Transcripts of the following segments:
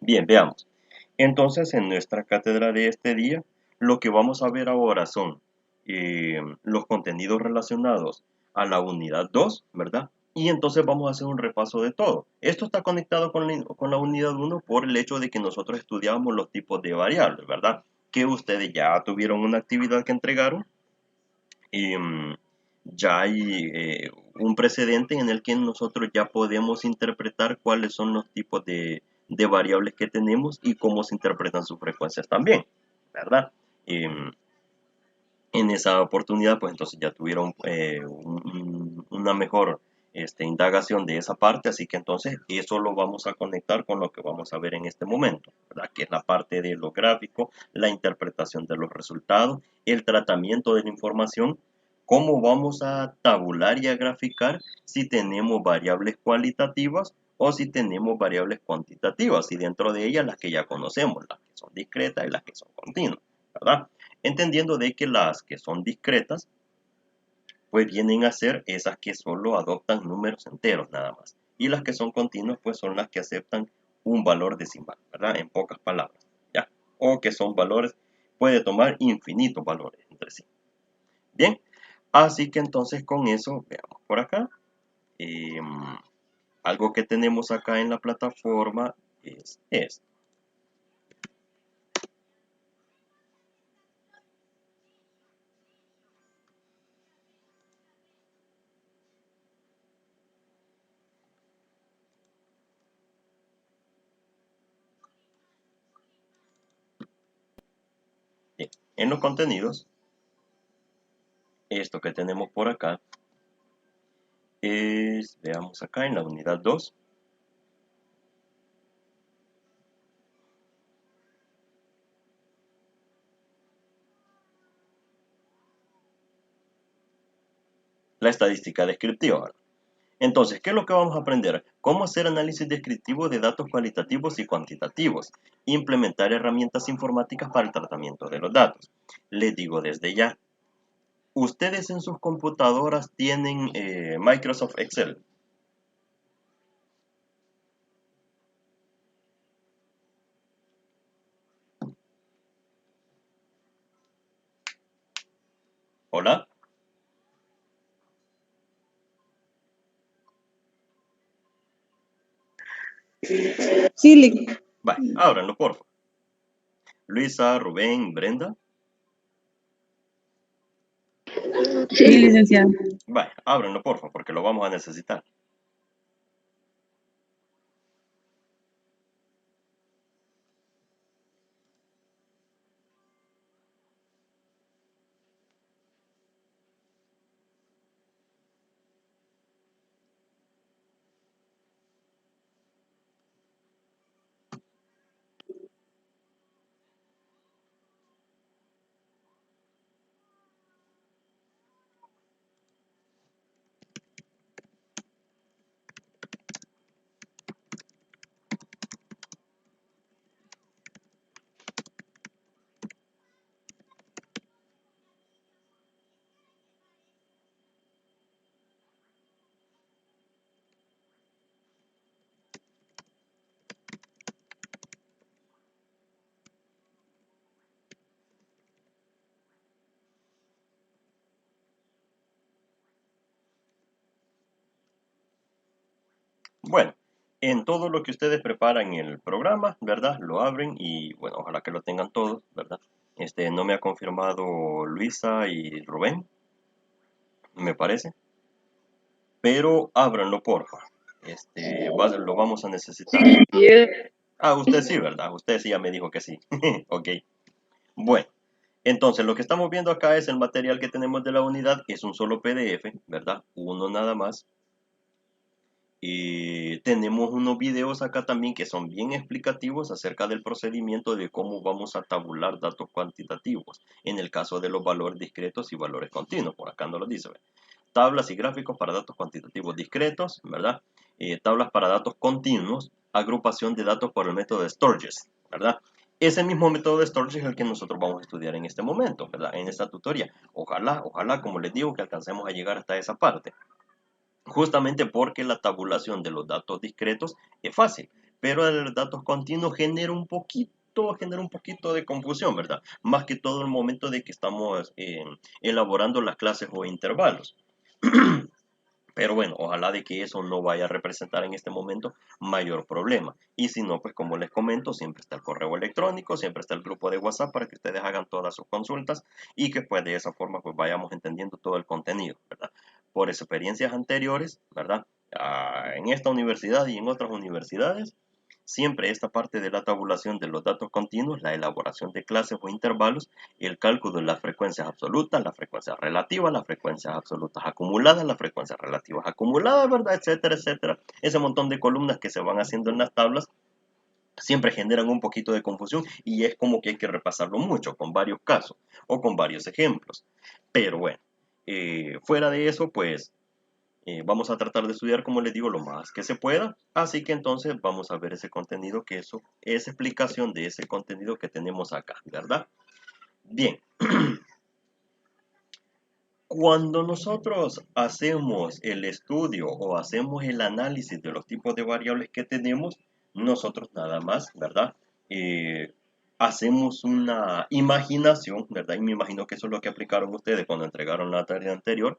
Bien, veamos. Entonces, en nuestra cátedra de este día, lo que vamos a ver ahora son los contenidos relacionados a la unidad 2, ¿verdad? Y entonces vamos a hacer un repaso de todo. Esto está conectado con la unidad 1 por el hecho de que nosotros estudiamos los tipos de variables, ¿verdad? Que ustedes ya tuvieron una actividad que entregaron y ya hay un precedente en el que nosotros ya podemos interpretar cuáles son los tipos de variables que tenemos y cómo se interpretan sus frecuencias también, ¿verdad? Em, en esa oportunidad, pues entonces ya tuvieron una mejor indagación de esa parte, así que entonces eso lo vamos a conectar con lo que vamos a ver en este momento, ¿verdad? Que es la parte de lo gráfico, la interpretación de los resultados, el tratamiento de la información, cómo vamos a tabular y a graficar si tenemos variables cualitativas o si tenemos variables cuantitativas y dentro de ellas las que ya conocemos, las que son discretas y las que son continuas, ¿verdad? Entendiendo de que las que son discretas, pues vienen a ser esas que solo adoptan números enteros nada más. Y las que son continuas, pues son las que aceptan un valor decimal, ¿verdad? En pocas palabras, ¿ya? O que son valores, puede tomar infinitos valores entre sí. Bien, así que entonces con eso, veamos por acá. eh, Algo que tenemos acá en la plataforma es esto. Bien, en los contenidos, esto que tenemos por acá es, veamos acá en la unidad 2, la estadística descriptiva. Entonces, ¿qué es lo que vamos a aprender? Cómo hacer análisis descriptivo de datos cualitativos y cuantitativos. Implementar herramientas informáticas para el tratamiento de los datos. Les digo desde ya, ustedes en sus computadoras tienen Microsoft Excel. ¿Hola? Sí, Lick. Vale, ábranlo, por favor. Luisa, Rubén, Brenda. Sí, licenciado. Vale, ábranlo, por favor, porque lo vamos a necesitar. Bueno, en todo lo que ustedes preparan en el programa, ¿verdad? Lo abren y bueno, ojalá que lo tengan todos, ¿verdad? No me ha confirmado Luisa y Rubén, me parece, pero ábranlo, porfa. Lo vamos a necesitar. Ah, usted sí, ¿verdad? Usted sí ya me dijo que sí. Ok. Bueno, entonces lo que estamos viendo acá es el material que tenemos de la unidad, es un solo PDF, ¿verdad? Uno nada más. Y tenemos unos videos acá también que son bien explicativos acerca del procedimiento de cómo vamos a tabular datos cuantitativos en el caso de los valores discretos y valores continuos. Por acá no lo dice. ¿Verdad? Tablas y gráficos para datos cuantitativos discretos, ¿verdad? Tablas para datos continuos, agrupación de datos por el método de Sturges, ¿verdad? Ese mismo método de Sturges es el que nosotros vamos a estudiar en este momento, ¿verdad? En esta tutoría. Ojalá, como les digo, que alcancemos a llegar hasta esa parte. Justamente porque la tabulación de los datos discretos es fácil. pero el datos continuos genera un poquito de confusión, ¿verdad? Más que todo el momento de que estamos elaborando las clases o intervalos. Pero bueno, ojalá de que eso no vaya a representar en este momento mayor problema. Y si no, pues como les comento, siempre está el correo electrónico, siempre está el grupo de WhatsApp para que ustedes hagan todas sus consultas y que pues de esa forma pues vayamos entendiendo todo el contenido, ¿verdad? Por experiencias anteriores, ¿verdad? En esta universidad y en otras universidades, siempre esta parte de la tabulación de los datos continuos, la elaboración de clases o intervalos, el cálculo de las frecuencias absolutas, las frecuencias relativas, las frecuencias absolutas acumuladas, las frecuencias relativas acumuladas, ¿verdad? Etcétera, etcétera. Ese montón de columnas que se van haciendo en las tablas siempre generan un poquito de confusión y es como que hay que repasarlo mucho con varios casos o con varios ejemplos. Pero bueno, fuera de eso, pues vamos a tratar de estudiar, como les digo, lo más que se pueda. Así que entonces vamos a ver ese contenido, que eso es explicación de ese contenido que tenemos acá, ¿verdad? Bien, cuando nosotros hacemos el estudio o hacemos el análisis de los tipos de variables que tenemos, nosotros nada más, ¿verdad? Hacemos una imaginación, ¿verdad? Y me imagino que eso es lo que aplicaron ustedes cuando entregaron la tarea anterior.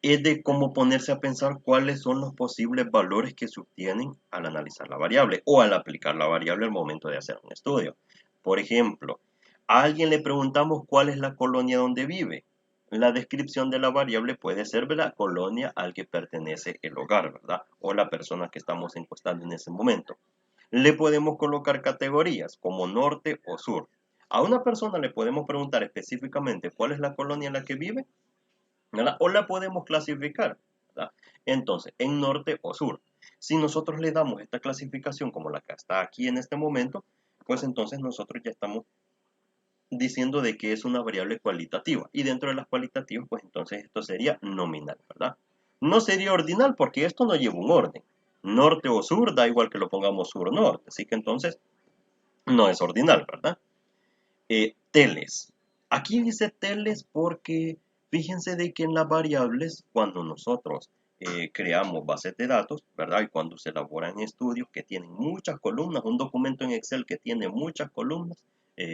Es de cómo ponerse a pensar cuáles son los posibles valores que se obtienen al analizar la variable o al aplicar la variable al momento de hacer un estudio. Por ejemplo, a alguien le preguntamos cuál es la colonia donde vive. La descripción de la variable puede ser la colonia al que pertenece el hogar, ¿verdad? O la persona que estamos encuestando en ese momento. Le podemos colocar categorías como norte o sur. A una persona le podemos preguntar específicamente cuál es la colonia en la que vive, ¿verdad? O la podemos clasificar, ¿verdad? Entonces, en norte o sur. Si nosotros le damos esta clasificación como la que está aquí en este momento, pues entonces nosotros ya estamos diciendo de que es una variable cualitativa. Y dentro de las cualitativas, pues entonces esto sería nominal, ¿verdad? No sería ordinal porque esto no lleva un orden. Norte o sur, da igual que lo pongamos sur o norte. Así que entonces no es ordinal, ¿verdad? Teles. Aquí dice teles porque fíjense de que en las variables, cuando nosotros creamos bases de datos, ¿verdad? Y cuando se elaboran estudios que tienen muchas columnas, un documento en Excel que tiene muchas columnas,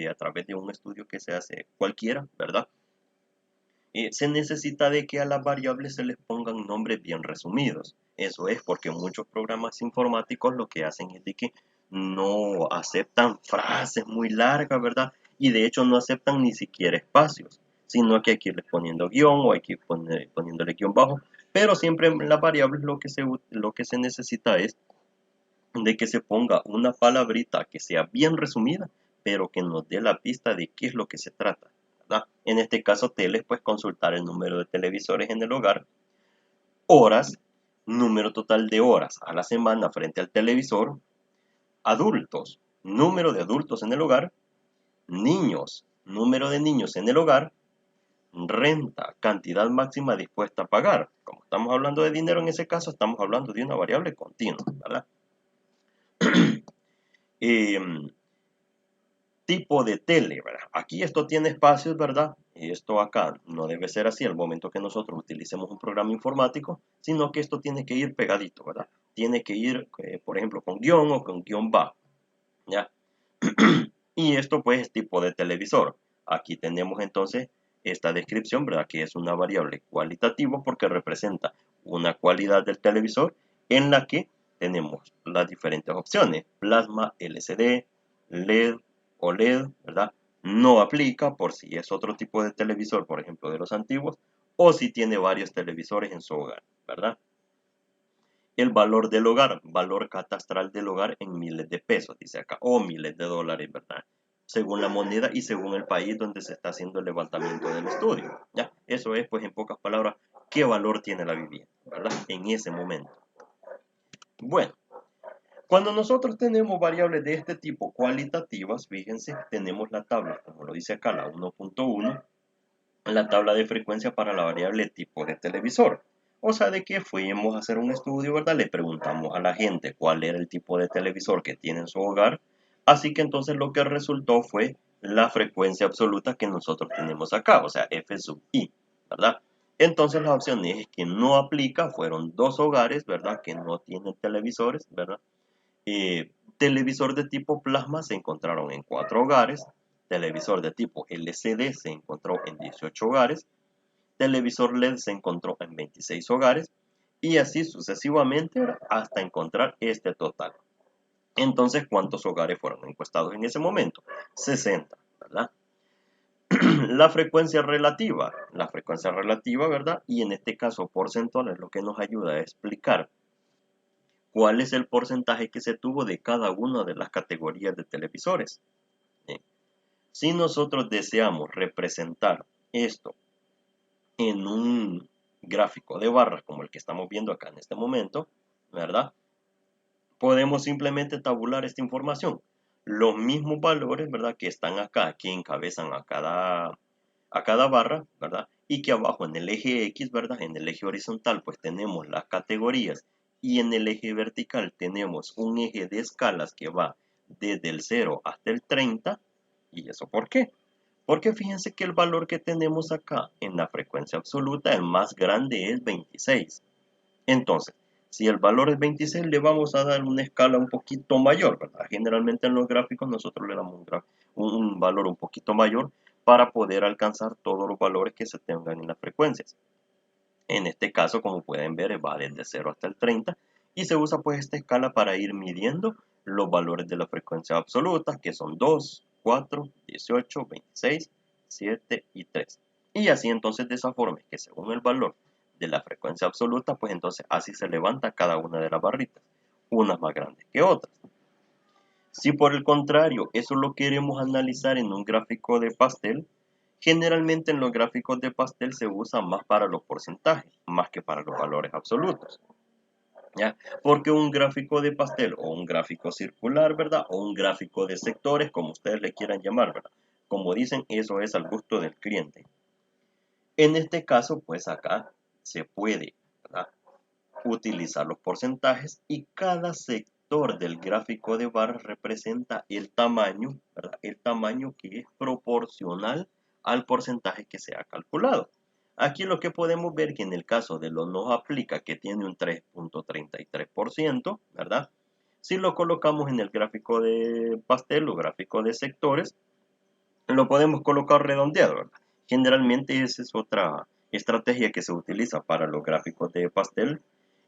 a través de un estudio que se hace cualquiera, ¿verdad? Se necesita de que a las variables se les pongan nombres bien resumidos. Eso es porque muchos programas informáticos lo que hacen es de que no aceptan frases muy largas, ¿verdad? Y de hecho no aceptan ni siquiera espacios, sino que hay que irles poniendo guión o hay que ir poniéndole guión bajo. Pero siempre en las variables lo que se necesita es de que se ponga una palabrita que sea bien resumida, pero que nos dé la pista de qué es lo que se trata, ¿verdad? En este caso, teles, pues consultar el número de televisores en el hogar, horas, número total de horas a la semana frente al televisor, adultos, número de adultos en el hogar, niños, número de niños en el hogar, renta, cantidad máxima dispuesta a pagar. Como estamos hablando de dinero en ese caso, estamos hablando de una variable continua, ¿verdad? Tipo de tele, ¿verdad? Aquí esto tiene espacios, ¿verdad? Y esto acá no debe ser así al momento que nosotros utilicemos un programa informático, sino que esto tiene que ir pegadito, ¿verdad? Tiene que ir, por ejemplo, con guión o con guión bajo, ¿ya? Y esto pues es tipo de televisor. Aquí tenemos entonces esta descripción, ¿verdad? Que es una variable cualitativa porque representa una cualidad del televisor en la que tenemos las diferentes opciones: plasma, LCD, LED, OLED, ¿verdad? No aplica por si es otro tipo de televisor, por ejemplo, de los antiguos, o si tiene varios televisores en su hogar, ¿verdad? El valor del hogar, valor catastral del hogar en miles de pesos, dice acá, o miles de dólares, ¿verdad? Según la moneda y según el país donde se está haciendo el levantamiento del estudio, ¿ya? Eso es, pues, en pocas palabras, qué valor tiene la vivienda, ¿verdad? En ese momento. Bueno, cuando nosotros tenemos variables de este tipo cualitativas, fíjense, tenemos la tabla, como lo dice acá, la 1.1, la tabla de frecuencia para la variable tipo de televisor. O sea, de que fuimos a hacer un estudio, ¿verdad? Le preguntamos a la gente cuál era el tipo de televisor que tiene en su hogar. Así que entonces lo que resultó fue la frecuencia absoluta que nosotros tenemos acá, o sea, F sub I, ¿verdad? Entonces las opciones que no aplica fueron 2 hogares, ¿verdad? Que no tienen televisores, ¿verdad? Televisor de tipo plasma se encontraron en 4 hogares, televisor de tipo LCD se encontró en 18 hogares, televisor LED se encontró en 26 hogares y así sucesivamente hasta encontrar este total. Entonces, ¿cuántos hogares fueron encuestados en ese momento? 60, ¿verdad? La frecuencia relativa, ¿verdad? Y en este caso porcentual es lo que nos ayuda a explicar cuál es el porcentaje que se tuvo de cada una de las categorías de televisores. Bien. Si nosotros deseamos representar esto en un gráfico de barras como el que estamos viendo acá en este momento, ¿verdad? Podemos simplemente tabular esta información. Los mismos valores, ¿verdad? Que están acá, que encabezan a cada barra, ¿verdad? Y que abajo en el eje X, ¿verdad? En el eje horizontal, pues tenemos las categorías y en el eje vertical tenemos un eje de escalas que va desde el 0 hasta el 30. ¿Y eso por qué? Porque fíjense que el valor que tenemos acá en la frecuencia absoluta, el más grande es 26. Entonces, si el valor es 26, le vamos a dar una escala un poquito mayor, ¿verdad? Generalmente en los gráficos nosotros le damos un valor un poquito mayor para poder alcanzar todos los valores que se tengan en las frecuencias. En este caso, como pueden ver, va desde 0 hasta el 30 y se usa pues esta escala para ir midiendo los valores de la frecuencia absoluta, que son 2, 4, 18, 26, 7 y 3. Y así entonces de esa forma es que según el valor de la frecuencia absoluta, pues entonces así se levanta cada una de las barritas, unas más grandes que otras. Si por el contrario eso lo queremos analizar en un gráfico de pastel, generalmente en los gráficos de pastel se usa más para los porcentajes, más que para los valores absolutos. ¿Ya? Porque un gráfico de pastel o un gráfico circular, ¿verdad? O un gráfico de sectores, como ustedes le quieran llamar, ¿verdad? Como dicen, eso es al gusto del cliente. En este caso, pues acá se puede, ¿verdad? Utilizar los porcentajes y cada sector del gráfico de barras representa el tamaño, ¿verdad? El tamaño que es proporcional al porcentaje que se ha calculado. Aquí lo que podemos ver que en el caso de lo no aplica, que tiene un 3.33%, ¿verdad? Si lo colocamos en el gráfico de pastel o gráfico de sectores, lo podemos colocar redondeado, ¿verdad? Generalmente esa es otra estrategia que se utiliza para los gráficos de pastel,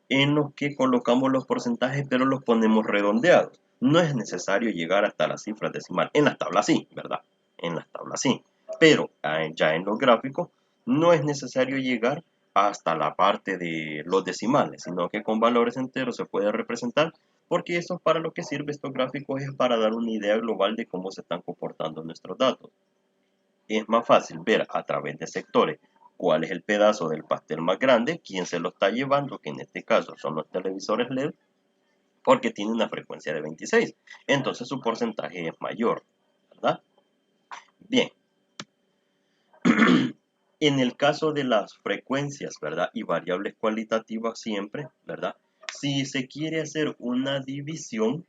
en los que colocamos los porcentajes pero los ponemos redondeados. No es necesario llegar hasta las cifras decimales. En las tablas sí, ¿verdad? En las tablas sí. Pero ya en los gráficos no es necesario llegar hasta la parte de los decimales, sino que con valores enteros se puede representar, porque eso es para lo que sirve estos gráficos, es para dar una idea global de cómo se están comportando nuestros datos. Es más fácil ver a través de sectores cuál es el pedazo del pastel más grande, quién se lo está llevando, que en este caso son los televisores LED, porque tiene una frecuencia de 26. Entonces su porcentaje es mayor, ¿verdad? Bien. En el caso de las frecuencias, ¿verdad? Y variables cualitativas siempre, ¿verdad? Si se quiere hacer una división,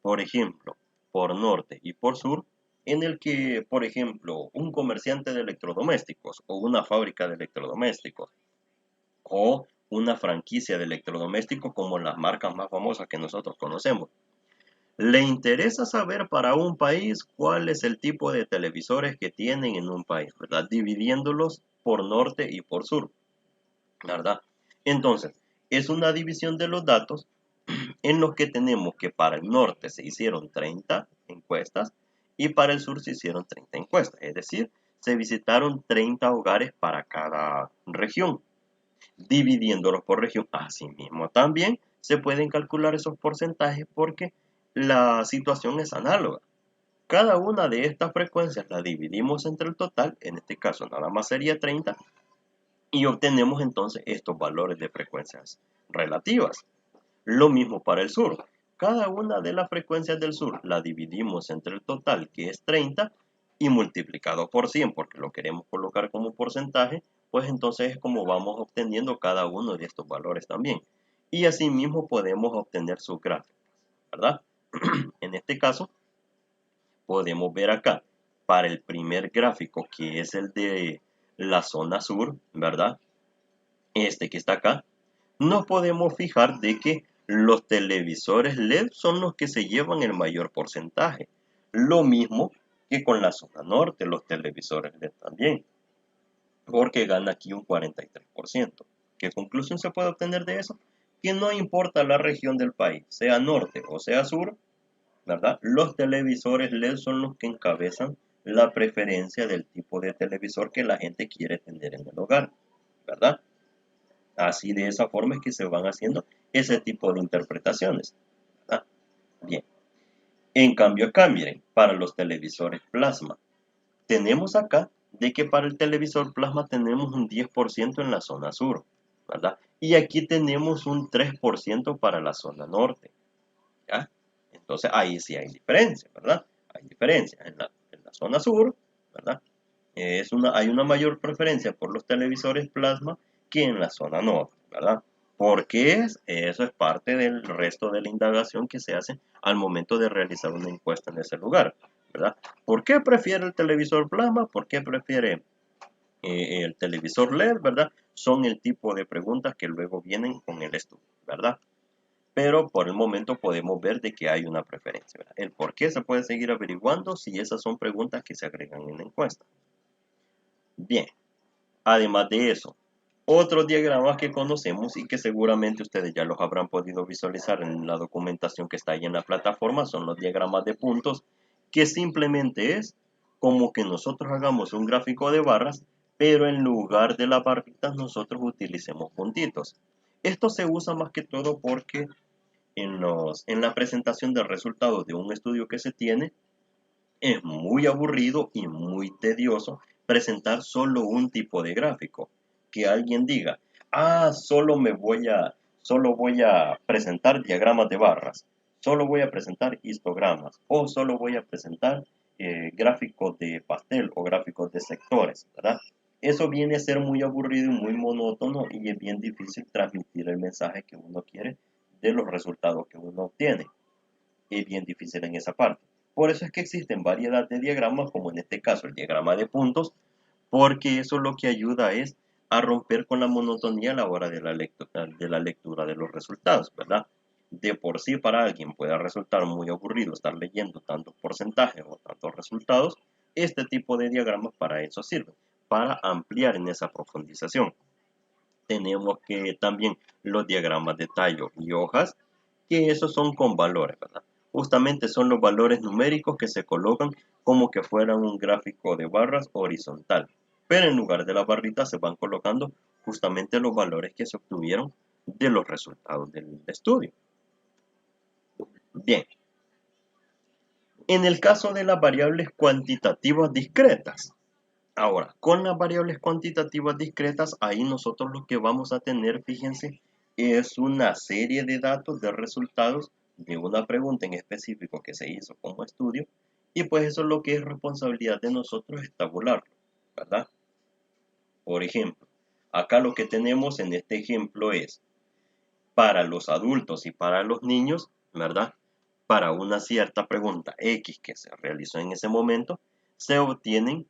por ejemplo, por norte y por sur, en el que, por ejemplo, un comerciante de electrodomésticos o una fábrica de electrodomésticos o una franquicia de electrodomésticos como las marcas más famosas que nosotros conocemos, le interesa saber para un país cuál es el tipo de televisores que tienen en un país, ¿verdad? Dividiéndolos por norte y por sur, ¿verdad? Entonces, es una división de los datos en los que tenemos que para el norte se hicieron 30 encuestas y para el sur se hicieron 30 encuestas, es decir, se visitaron 30 hogares para cada región, dividiéndolos por región. Asimismo, también se pueden calcular esos porcentajes porque la situación es análoga. Cada una de estas frecuencias la dividimos entre el total, en este caso nada más sería 30, y obtenemos entonces estos valores de frecuencias relativas. Lo mismo para el sur. Cada una de las frecuencias del sur la dividimos entre el total, que es 30, y multiplicado por 100, porque lo queremos colocar como porcentaje, pues entonces es como vamos obteniendo cada uno de estos valores también. Y asimismo podemos obtener sus gráficas, ¿verdad? En este caso, podemos ver acá, para el primer gráfico, que es el de la zona sur, ¿verdad? Este que está acá, nos podemos fijar de que los televisores LED son los que se llevan el mayor porcentaje. Lo mismo que con la zona norte, los televisores LED también, porque gana aquí un 43%. ¿Qué conclusión se puede obtener de eso? Que no importa la región del país, sea norte o sea sur, ¿verdad? Los televisores LED son los que encabezan la preferencia del tipo de televisor que la gente quiere tener en el hogar, ¿verdad? Así de esa forma es que se van haciendo ese tipo de interpretaciones, ¿verdad? Bien. En cambio acá, miren, para los televisores plasma, tenemos acá de que para el televisor plasma tenemos un 10% en la zona sur, ¿verdad? Y aquí tenemos un 3% para la zona norte, ¿ya? Entonces ahí sí hay diferencia, ¿verdad? Hay diferencia en la zona sur, ¿verdad? Hay una mayor preferencia por los televisores plasma que en la zona norte, ¿verdad? Porque eso es parte del resto de la indagación que se hace al momento de realizar una encuesta en ese lugar, ¿verdad? ¿Por qué prefiere el televisor plasma? ¿Por qué prefiere el televisor LED, ¿verdad? Son el tipo de preguntas que luego vienen con el estudio, ¿verdad? Pero por el momento podemos ver de que hay una preferencia, ¿verdad? El por qué se puede seguir averiguando si esas son preguntas que se agregan en la encuesta. Bien, además de eso, otros diagramas que conocemos y que seguramente ustedes ya los habrán podido visualizar en la documentación que está ahí en la plataforma son los diagramas de puntos, que simplemente es como que nosotros hagamos un gráfico de barras, pero en lugar de las barritas nosotros utilicemos puntitos. Esto se usa más que todo porque en la presentación de resultados de un estudio que se tiene, es muy aburrido y muy tedioso presentar solo un tipo de gráfico. Que alguien diga, solo voy a presentar diagramas de barras, solo voy a presentar histogramas o solo voy a presentar gráficos de pastel o gráficos de sectores, ¿verdad? Eso viene a ser muy aburrido y muy monótono y es bien difícil transmitir el mensaje que uno quiere de los resultados que uno obtiene. Es bien difícil en esa parte. Por eso es que existen variedad de diagramas, como en este caso el diagrama de puntos, porque eso lo que ayuda es a romper con la monotonía a la hora de la lectura de los resultados, ¿verdad? De por sí para alguien puede resultar muy aburrido estar leyendo tantos porcentajes o tantos resultados, este tipo de diagramas para eso sirve, para ampliar en esa profundización. Tenemos que también los diagramas de tallo y hojas, que esos son con valores, ¿verdad? Justamente son los valores numéricos que se colocan como que fueran un gráfico de barras horizontal, pero en lugar de las barritas se van colocando justamente los valores que se obtuvieron de los resultados del estudio. Bien, en el caso de las variables cuantitativas discretas, ahora, con las variables cuantitativas discretas, ahí nosotros lo que vamos a tener, fíjense, es una serie de datos de resultados de una pregunta en específico que se hizo como estudio, y pues eso es lo que es responsabilidad de nosotros es tabularlo, ¿verdad? Por ejemplo, acá lo que tenemos en este ejemplo es para los adultos y para los niños, ¿verdad? Para una cierta pregunta X que se realizó en ese momento, se obtienen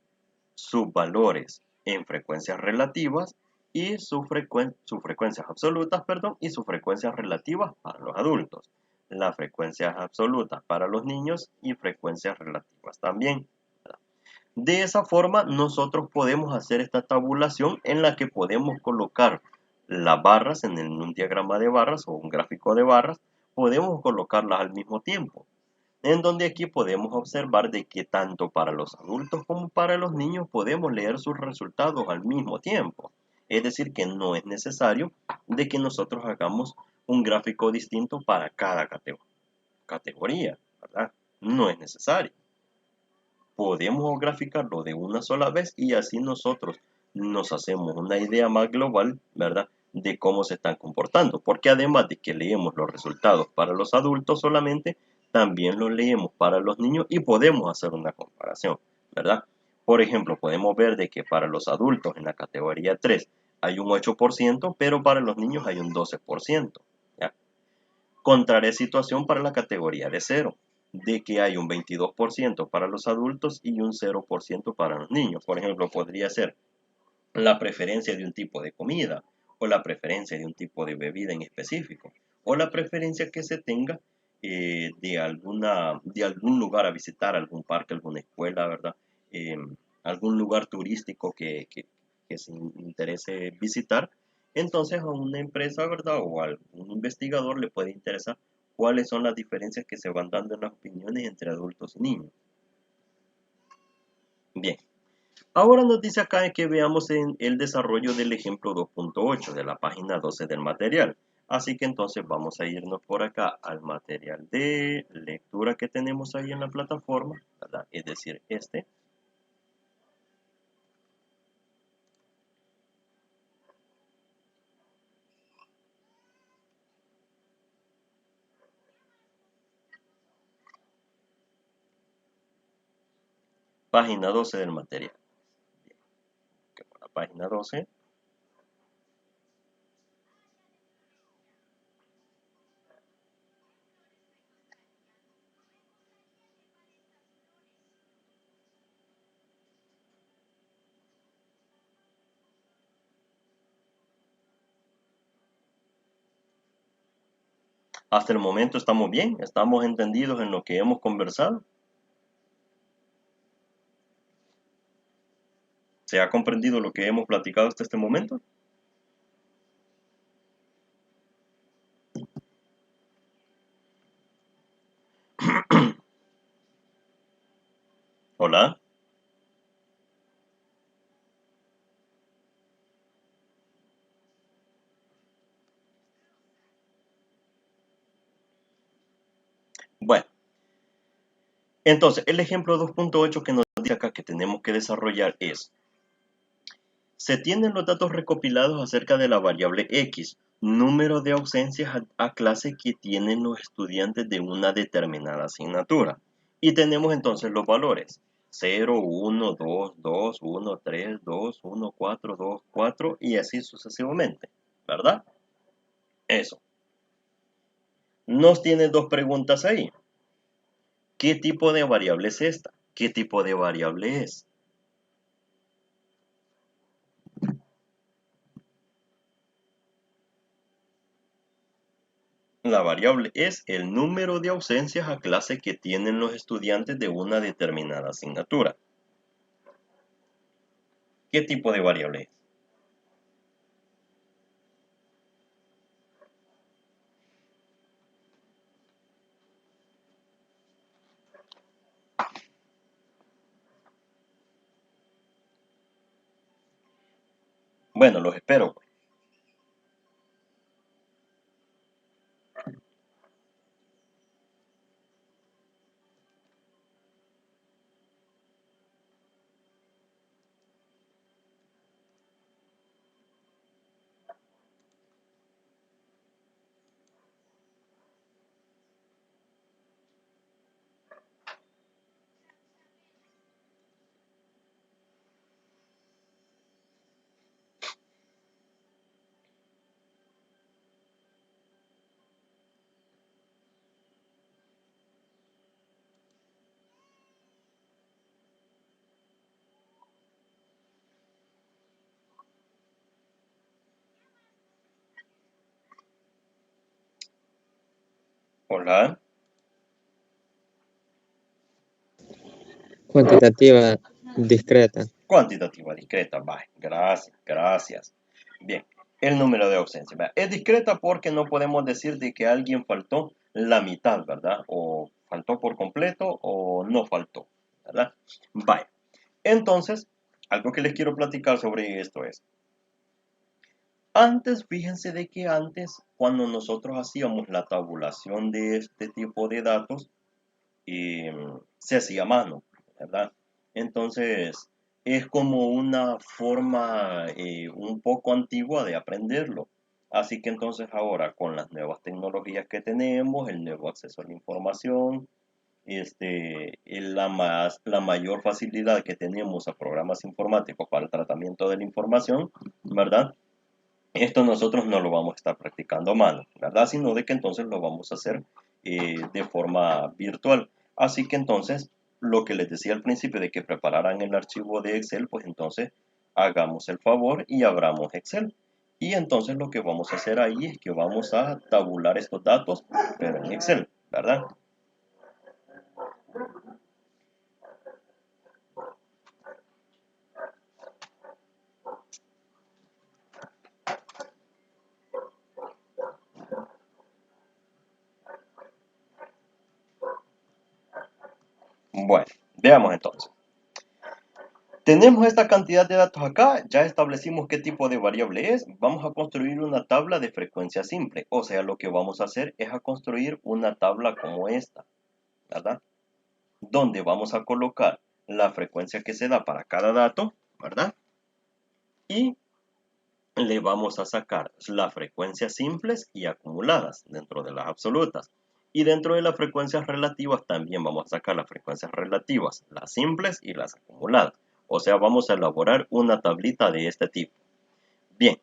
sus valores en frecuencias relativas y sus frecuencias absolutas, perdón, y sus frecuencias relativas para los adultos. Las frecuencias absolutas para los niños y frecuencias relativas también. De esa forma, nosotros podemos hacer esta tabulación en la que podemos colocar las barras en un diagrama de barras o un gráfico de barras, podemos colocarlas al mismo tiempo, en donde aquí podemos observar de que tanto para los adultos como para los niños podemos leer sus resultados al mismo tiempo. Es decir, que no es necesario de que nosotros hagamos un gráfico distinto para cada categoría, ¿verdad? No es necesario. Podemos graficarlo de una sola vez y así nosotros nos hacemos una idea más global, ¿verdad? De cómo se están comportando, porque además de que leemos los resultados para los adultos solamente, también los leemos para los niños y podemos hacer una comparación, ¿verdad? Por ejemplo, podemos ver de que para los adultos en la categoría 3 hay un 8%, pero para los niños hay un 12%, ¿ya? Contraria situación para la categoría de 0, de que hay un 22% para los adultos y un 0% para los niños. Por ejemplo, podría ser la preferencia de un tipo de comida, o la preferencia de un tipo de bebida en específico, o la preferencia que se tenga de algún lugar a visitar, algún parque, alguna escuela, ¿verdad? Eh, Algún lugar turístico que se interese visitar. Entonces a una empresa, ¿verdad? O a algún investigador le puede interesar cuáles son las diferencias que se van dando en las opiniones entre adultos y niños. Bien, ahora nos dice acá que veamos en el desarrollo del ejemplo 2.8 de la página 12 del material. Así que entonces vamos a irnos por acá al material de lectura que tenemos ahí en la plataforma, ¿verdad? Es decir, este. Página 12 del material. Bien, la página 12. Hasta el momento estamos bien, estamos entendidos en lo que hemos conversado. ¿Se ha comprendido lo que hemos platicado hasta este momento? Hola. Bueno, entonces el ejemplo 2.8 que nos dice acá que tenemos que desarrollar es: se tienen los datos recopilados acerca de la variable X, número de ausencias a clase que tienen los estudiantes de una determinada asignatura. Y tenemos entonces los valores: 0, 1, 2, 2, 1, 3, 2, 1, 4, 2, 4 y así sucesivamente, ¿verdad? Eso. Nos tiene dos preguntas ahí. ¿Qué tipo de variable es esta? ¿Qué tipo de variable es? La variable es el número de ausencias a clase que tienen los estudiantes de una determinada asignatura. ¿Qué tipo de variable es? Bueno, los espero. Hola. Cuantitativa discreta. Cuantitativa discreta. Vale, gracias, gracias. Bien, el número de ausencias. ¿Verdad? Es discreta porque no podemos decir de que alguien faltó la mitad, ¿verdad? O faltó por completo o no faltó, ¿verdad? Vale. Entonces, algo que les quiero platicar sobre esto es: antes, fíjense de que antes, cuando nosotros hacíamos la tabulación de este tipo de datos, se hacía a mano, ¿verdad? Entonces, es como una forma un poco antigua de aprenderlo. Así que entonces ahora, con las nuevas tecnologías que tenemos, el nuevo acceso a la información, la mayor facilidad que tenemos a programas informáticos para el tratamiento de la información, ¿verdad? Esto nosotros no lo vamos a estar practicando a mano, ¿verdad? Sino de que entonces lo vamos a hacer de forma virtual. Así que entonces, lo que les decía al principio de que prepararan el archivo de Excel, pues entonces hagamos el favor y abramos Excel. Y entonces lo que vamos a hacer ahí es que vamos a tabular estos datos, pero en Excel, ¿verdad? Bueno, veamos entonces. Tenemos esta cantidad de datos acá, ya establecimos qué tipo de variable es. Vamos a construir una tabla de frecuencia simple. O sea, lo que vamos a hacer es a construir una tabla como esta, ¿verdad? Donde vamos a colocar la frecuencia que se da para cada dato, ¿verdad? Y le vamos a sacar las frecuencias simples y acumuladas dentro de las absolutas. Y dentro de las frecuencias relativas también vamos a sacar las frecuencias relativas, las simples y las acumuladas. O sea, vamos a elaborar una tablita de este tipo. Bien,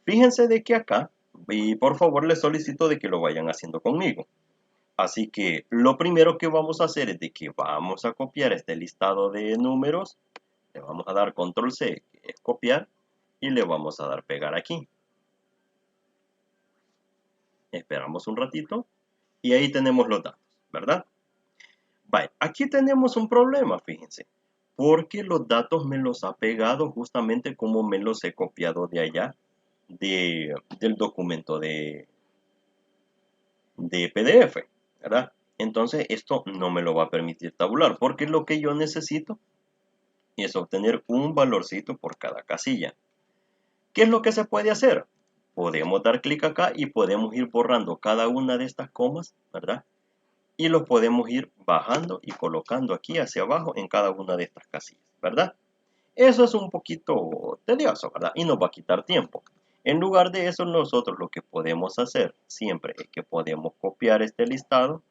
fíjense de que acá, y por favor les solicito de que lo vayan haciendo conmigo. Así que lo primero que vamos a hacer es de que vamos a copiar este listado de números. Le vamos a dar control C, que es copiar, y le vamos a dar pegar aquí. Esperamos un ratito y ahí tenemos los datos, ¿verdad? Vale, aquí tenemos un problema, fíjense, porque los datos me los ha pegado justamente como me los he copiado de allá, del documento de PDF, ¿verdad? Entonces esto no me lo va a permitir tabular, porque lo que yo necesito es obtener un valorcito por cada casilla. ¿Qué es lo que se puede hacer? Podemos dar clic acá y podemos ir borrando cada una de estas comas, ¿verdad? Y los podemos ir bajando y colocando aquí hacia abajo en cada una de estas casillas, ¿verdad? Eso es un poquito tedioso, ¿verdad? Y nos va a quitar tiempo. En lugar de eso, nosotros lo que podemos hacer siempre es que podemos copiar este listado,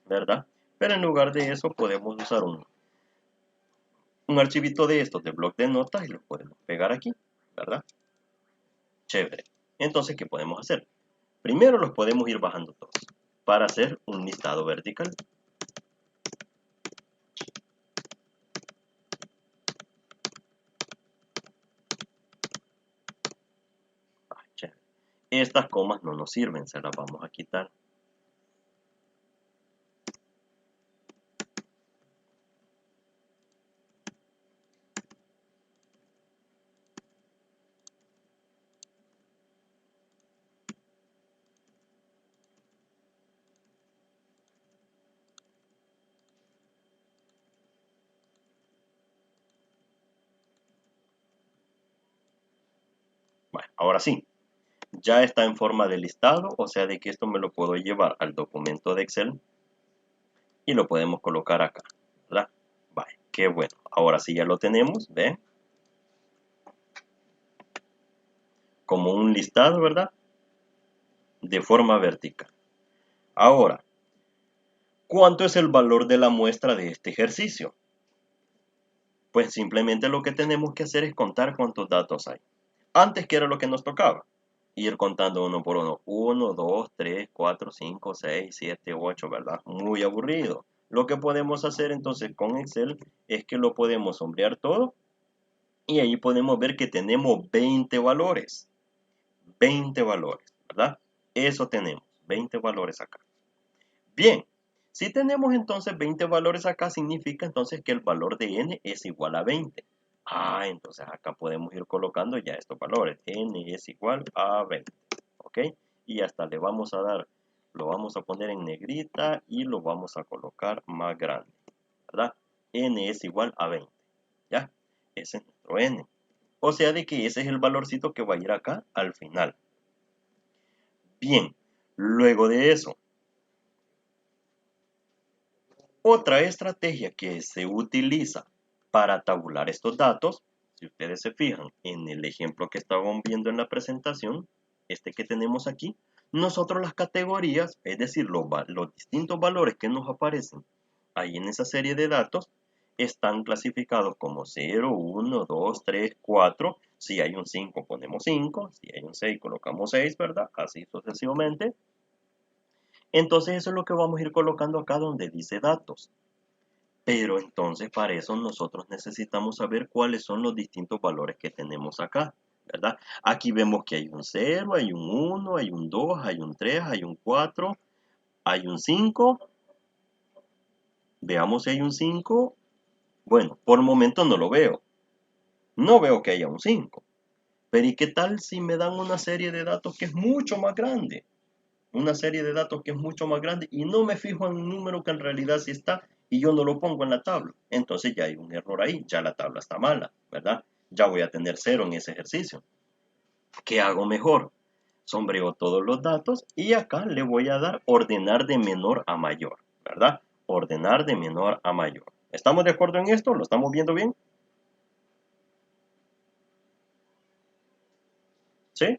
¿verdad? Pero en lugar de eso podemos usar un archivito de estos de bloc de notas y lo podemos pegar aquí, ¿verdad? Chévere. Entonces, ¿qué podemos hacer? Primero los podemos ir bajando todos para hacer un listado vertical. Chévere. Estas comas no nos sirven, se las vamos a quitar. Bueno, ahora sí, ya está en forma de listado, o sea de que esto me lo puedo llevar al documento de Excel y lo podemos colocar acá, ¿verdad? Vale, qué bueno. Ahora sí ya lo tenemos, ¿ven? Como un listado, ¿verdad? De forma vertical. Ahora, ¿cuánto es el valor de la muestra de este ejercicio? Pues simplemente lo que tenemos que hacer es contar cuántos datos hay. Antes, ¿qué era lo que nos tocaba? Ir contando uno por uno. 1, 2, 3, 4, 5, 6, 7, 8, ¿verdad? Muy aburrido. Lo que podemos hacer entonces con Excel es que lo podemos sombrear todo y ahí podemos ver que tenemos 20 valores. 20 valores, ¿verdad? Eso tenemos, 20 valores acá. Bien, si tenemos entonces 20 valores acá, significa entonces que el valor de n es igual a 20. Entonces acá podemos ir colocando ya estos valores. N es igual a 20, ¿ok? Y hasta le vamos a dar, lo vamos a poner en negrita y lo vamos a colocar más grande, ¿verdad? N es igual a 20, ¿ya? Ese es nuestro N. O sea de que ese es el valorcito que va a ir acá al final. Bien, luego de eso, otra estrategia que se utiliza para tabular estos datos, si ustedes se fijan en el ejemplo que estaban viendo en la presentación, este que tenemos aquí, nosotros las categorías, es decir, los distintos valores que nos aparecen ahí en esa serie de datos, están clasificados como 0, 1, 2, 3, 4. Si hay un 5, ponemos 5. Si hay un 6, colocamos 6, ¿verdad? Así sucesivamente. Entonces eso es lo que vamos a ir colocando acá donde dice datos. Pero entonces para eso nosotros necesitamos saber cuáles son los distintos valores que tenemos acá, ¿verdad? Aquí vemos que hay un 0, hay un 1, hay un 2, hay un 3, hay un 4, hay un 5. Veamos si hay un 5. Bueno, por el momento no lo veo. No veo que haya un 5. Pero ¿y qué tal si me dan una serie de datos que es mucho más grande? Una serie de datos que es mucho más grande y no me fijo en un número que en realidad sí está y yo no lo pongo en la tabla. Entonces ya hay un error ahí, ya la tabla está mala, ¿verdad? Ya voy a tener 0 en ese ejercicio. ¿Qué hago mejor? Sombreo todos los datos y acá le voy a dar ordenar de menor a mayor, ¿verdad? Ordenar de menor a mayor. ¿Estamos de acuerdo en esto? ¿Lo estamos viendo bien? ¿Sí?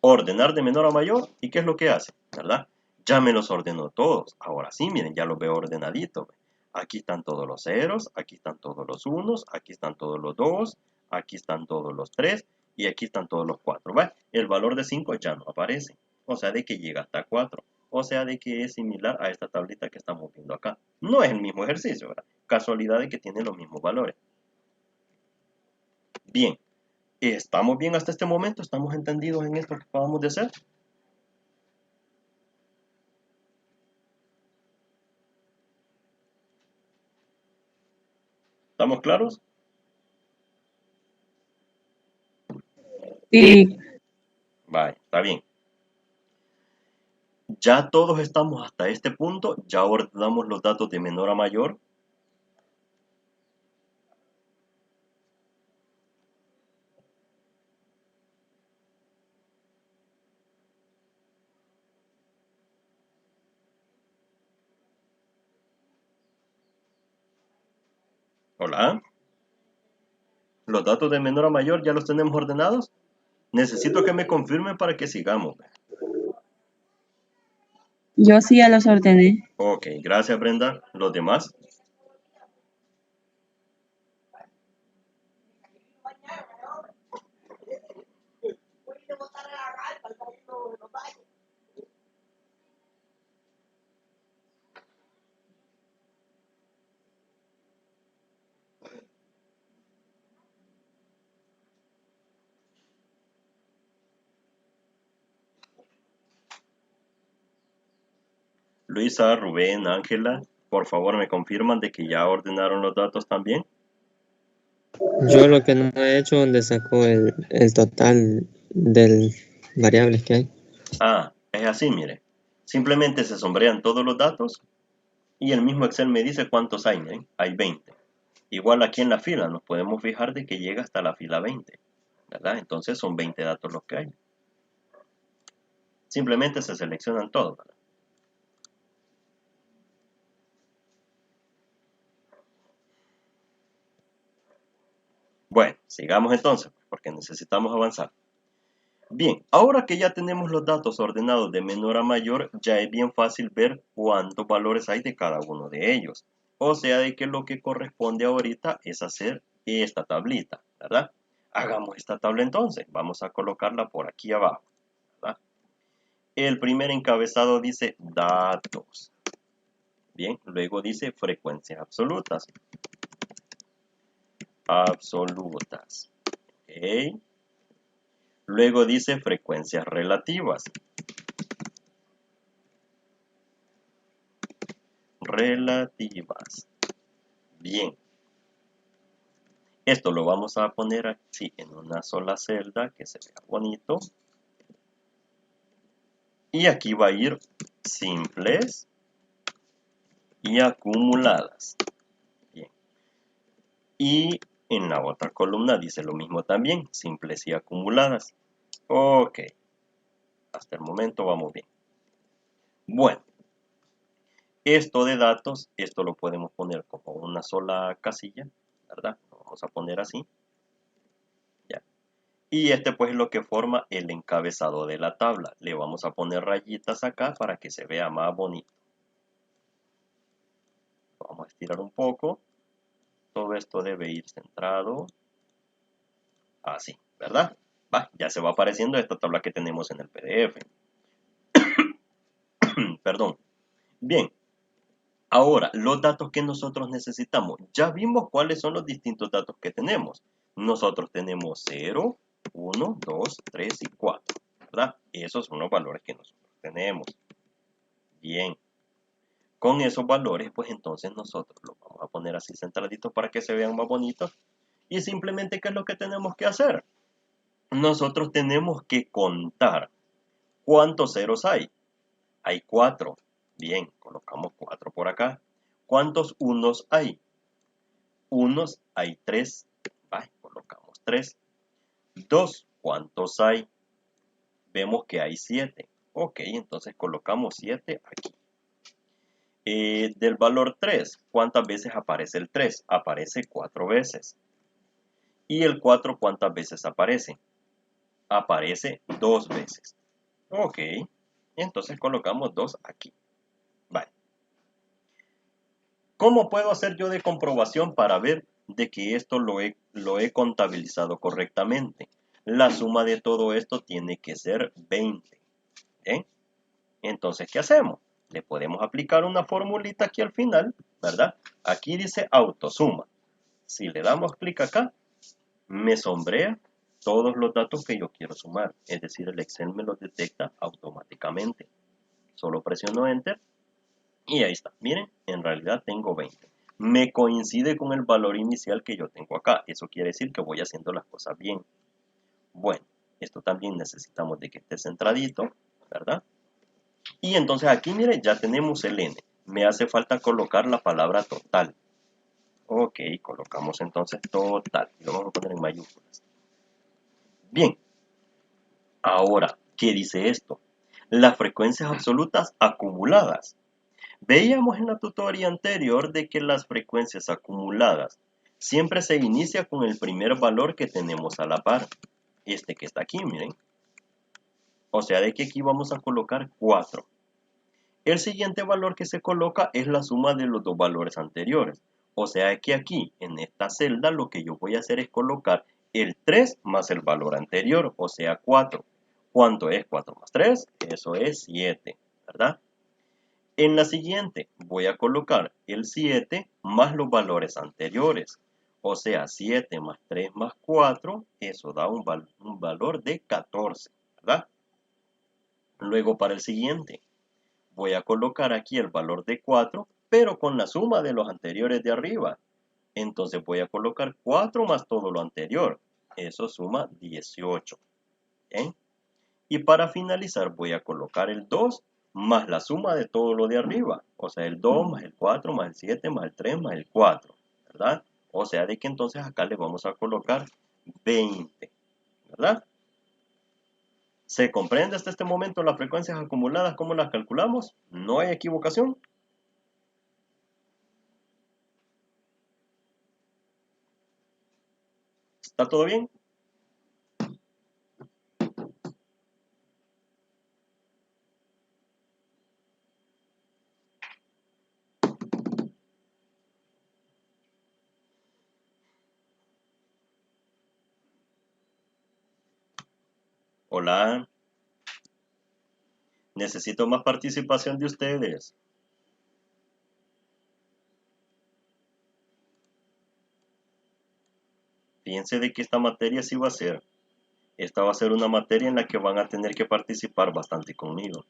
Ordenar de menor a mayor. ¿Y qué es lo que hace? ¿Verdad? Ya me los ordenó todos. Ahora sí, miren, ya los veo ordenaditos. Aquí están todos los ceros, aquí están todos los unos, aquí están todos los dos, aquí están todos los tres y aquí están todos los cuatro. ¿Va? El valor de 5 ya no aparece. O sea, de que llega hasta 4. O sea, de que es similar a esta tablita que estamos viendo acá. No es el mismo ejercicio, ¿verdad? Casualidad de que tiene los mismos valores. Bien. ¿Estamos bien hasta este momento? ¿Estamos entendidos en esto que acabamos de hacer? ¿Estamos claros? Sí. Vale, está bien. Ya todos estamos hasta este punto. Ya ordenamos los datos de menor a mayor. Hola. Los datos de menor a mayor ya los tenemos ordenados. Necesito que me confirmen para que sigamos. Yo sí ya los ordené. Ok, gracias Brenda. ¿Los demás? Luisa, Rubén, Ángela, por favor me confirman de que ya ordenaron los datos también. Yo lo que no he hecho donde saco el total de variables que hay. Ah, es así, mire. Simplemente se sombrean todos los datos y el mismo Excel me dice cuántos hay, ¿eh? Hay 20. Igual aquí en la fila nos podemos fijar de que llega hasta la fila 20, ¿verdad? Entonces son 20 datos los que hay. Simplemente se seleccionan todos, ¿verdad? Bueno, sigamos entonces, porque necesitamos avanzar. Bien, ahora que ya tenemos los datos ordenados de menor a mayor, ya es bien fácil ver cuántos valores hay de cada uno de ellos. O sea, de que lo que corresponde ahorita es hacer esta tablita, ¿verdad? Hagamos esta tabla entonces. Vamos a colocarla por aquí abajo, ¿verdad? El primer encabezado dice datos. Bien, luego dice frecuencias absolutas. Absolutas. Ok. Luego dice frecuencias relativas. Relativas. Bien. Esto lo vamos a poner así en una sola celda que se vea bonito. Y aquí va a ir simples y acumuladas. Bien. Y en la otra columna dice lo mismo también, simples y acumuladas. Ok. Hasta el momento vamos bien. Bueno. Esto de datos, esto lo podemos poner como una sola casilla, ¿verdad? Lo vamos a poner así. Ya. Y este pues es lo que forma el encabezado de la tabla. Le vamos a poner rayitas acá para que se vea más bonito. Vamos a estirar un poco. Todo esto debe ir centrado. Así, ¿verdad? Va, ya se va apareciendo esta tabla que tenemos en el PDF. Perdón. Bien. Ahora, los datos que nosotros necesitamos. Ya vimos cuáles son los distintos datos que tenemos. Nosotros tenemos 0, 1, 2, 3 y 4, ¿verdad? Esos son los valores que nosotros tenemos. Bien. Con esos valores, pues entonces nosotros los vamos a poner así centraditos para que se vean más bonitos. Y simplemente, ¿qué es lo que tenemos que hacer? Nosotros tenemos que contar cuántos ceros hay. Hay 4. Bien, colocamos 4 por acá. ¿Cuántos unos hay? Unos hay 3. Vale, colocamos 3. 2. ¿Cuántos hay? Vemos que hay 7. Ok, entonces colocamos 7 aquí. Del valor 3, ¿cuántas veces aparece el 3? Aparece 4 veces. ¿Y el 4 cuántas veces aparece? Aparece 2 veces. Ok, entonces colocamos 2 aquí. Vale. ¿Cómo puedo hacer yo de comprobación para ver de que esto lo he contabilizado correctamente? La suma de todo esto tiene que ser 20. ¿Bien? Entonces, ¿qué hacemos? Le podemos aplicar una formulita aquí al final, ¿verdad? Aquí dice autosuma. Si le damos clic acá, me sombrea todos los datos que yo quiero sumar. Es decir, el Excel me los detecta automáticamente. Solo presiono Enter y ahí está. Miren, en realidad tengo 20. Me coincide con el valor inicial que yo tengo acá. Eso quiere decir que voy haciendo las cosas bien. Bueno, esto también necesitamos de que esté centradito, ¿verdad? Y entonces aquí, miren, ya tenemos el N. Me hace falta colocar la palabra total. Ok, colocamos entonces total. Y lo vamos a poner en mayúsculas. Bien. Ahora, ¿qué dice esto? Las frecuencias absolutas acumuladas. Veíamos en la tutoría anterior de que las frecuencias acumuladas siempre se inicia con el primer valor que tenemos a la par. Este que está aquí, miren. O sea, de que aquí vamos a colocar 4. El siguiente valor que se coloca es la suma de los dos valores anteriores. O sea que aquí, en esta celda, lo que yo voy a hacer es colocar el 3 más el valor anterior, o sea 4. ¿Cuánto es 4 más 3? Eso es 7, ¿verdad? En la siguiente voy a colocar el 7 más los valores anteriores. O sea, 7 más 3 más 4, eso da un valor de 14, ¿verdad? Luego para el siguiente, voy a colocar aquí el valor de 4, pero con la suma de los anteriores de arriba. Entonces voy a colocar 4 más todo lo anterior. Eso suma 18. ¿Bien? Y para finalizar voy a colocar el 2 más la suma de todo lo de arriba. O sea, el 2 más el 4 más el 7 más el 3 más el 4. ¿Verdad? O sea, de que entonces acá le vamos a colocar 20. ¿Verdad? ¿Se comprende hasta este momento las frecuencias acumuladas? ¿Cómo las calculamos? ¿No hay equivocación? ¿Está todo bien? Hola, necesito más participación de ustedes. Fíjense de que esta materia sí va a ser. Esta va a ser una materia en la que van a tener que participar bastante conmigo.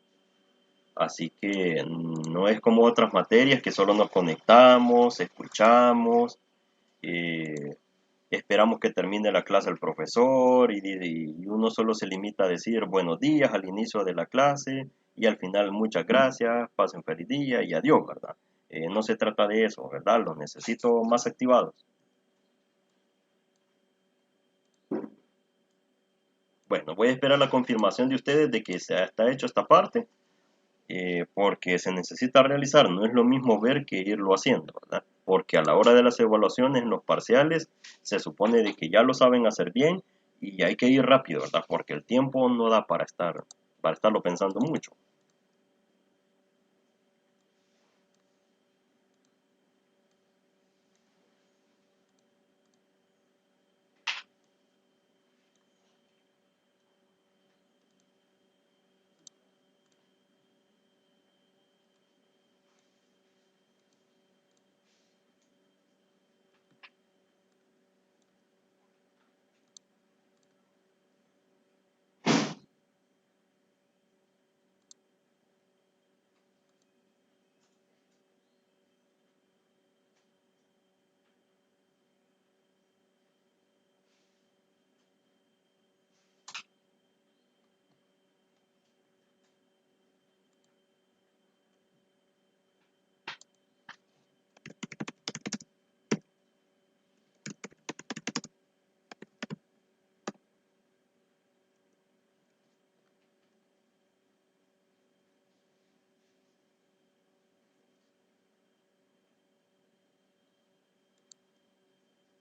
Así que no es como otras materias que solo nos conectamos, escuchamos, eh, esperamos que termine la clase el profesor y uno solo se limita a decir buenos días al inicio de la clase y al final muchas gracias, pasen feliz día y adiós, ¿verdad? No se trata de eso, ¿verdad? Los necesito más activados. Bueno, voy a esperar la confirmación de ustedes de que se está hecho esta parte, porque se necesita realizar, no es lo mismo ver que irlo haciendo, ¿verdad? Porque a la hora de las evaluaciones en los parciales se supone de que ya lo saben hacer bien y hay que ir rápido, ¿verdad? Porque el tiempo no da para estarlo pensando mucho.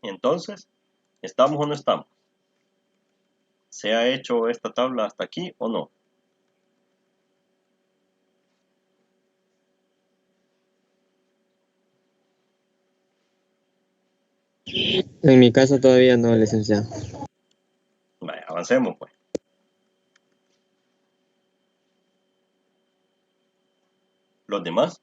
Entonces, ¿estamos o no estamos? ¿Se ha hecho esta tabla hasta aquí o no? En mi caso todavía no, licenciado. Vaya, avancemos pues. ¿Los demás?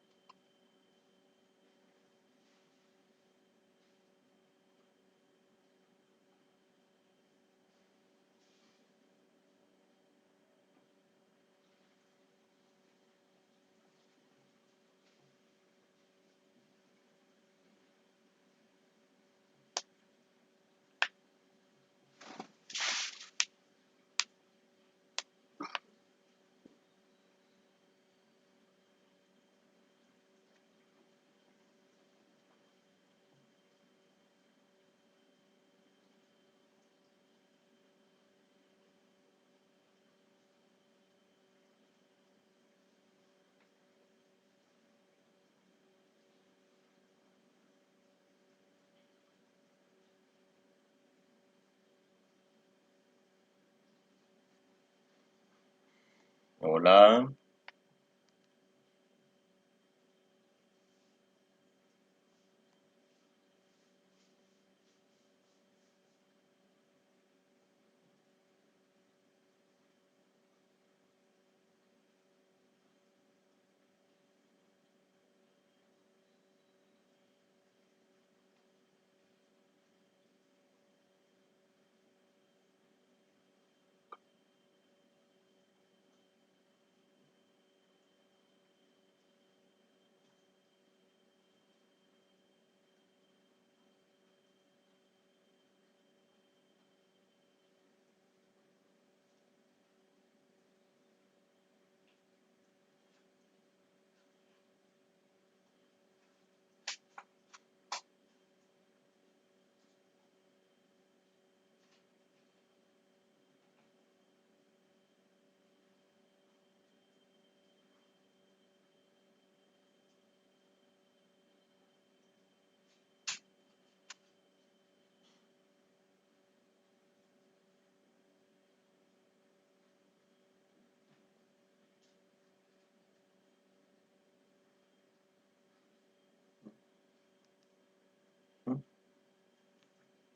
Hola.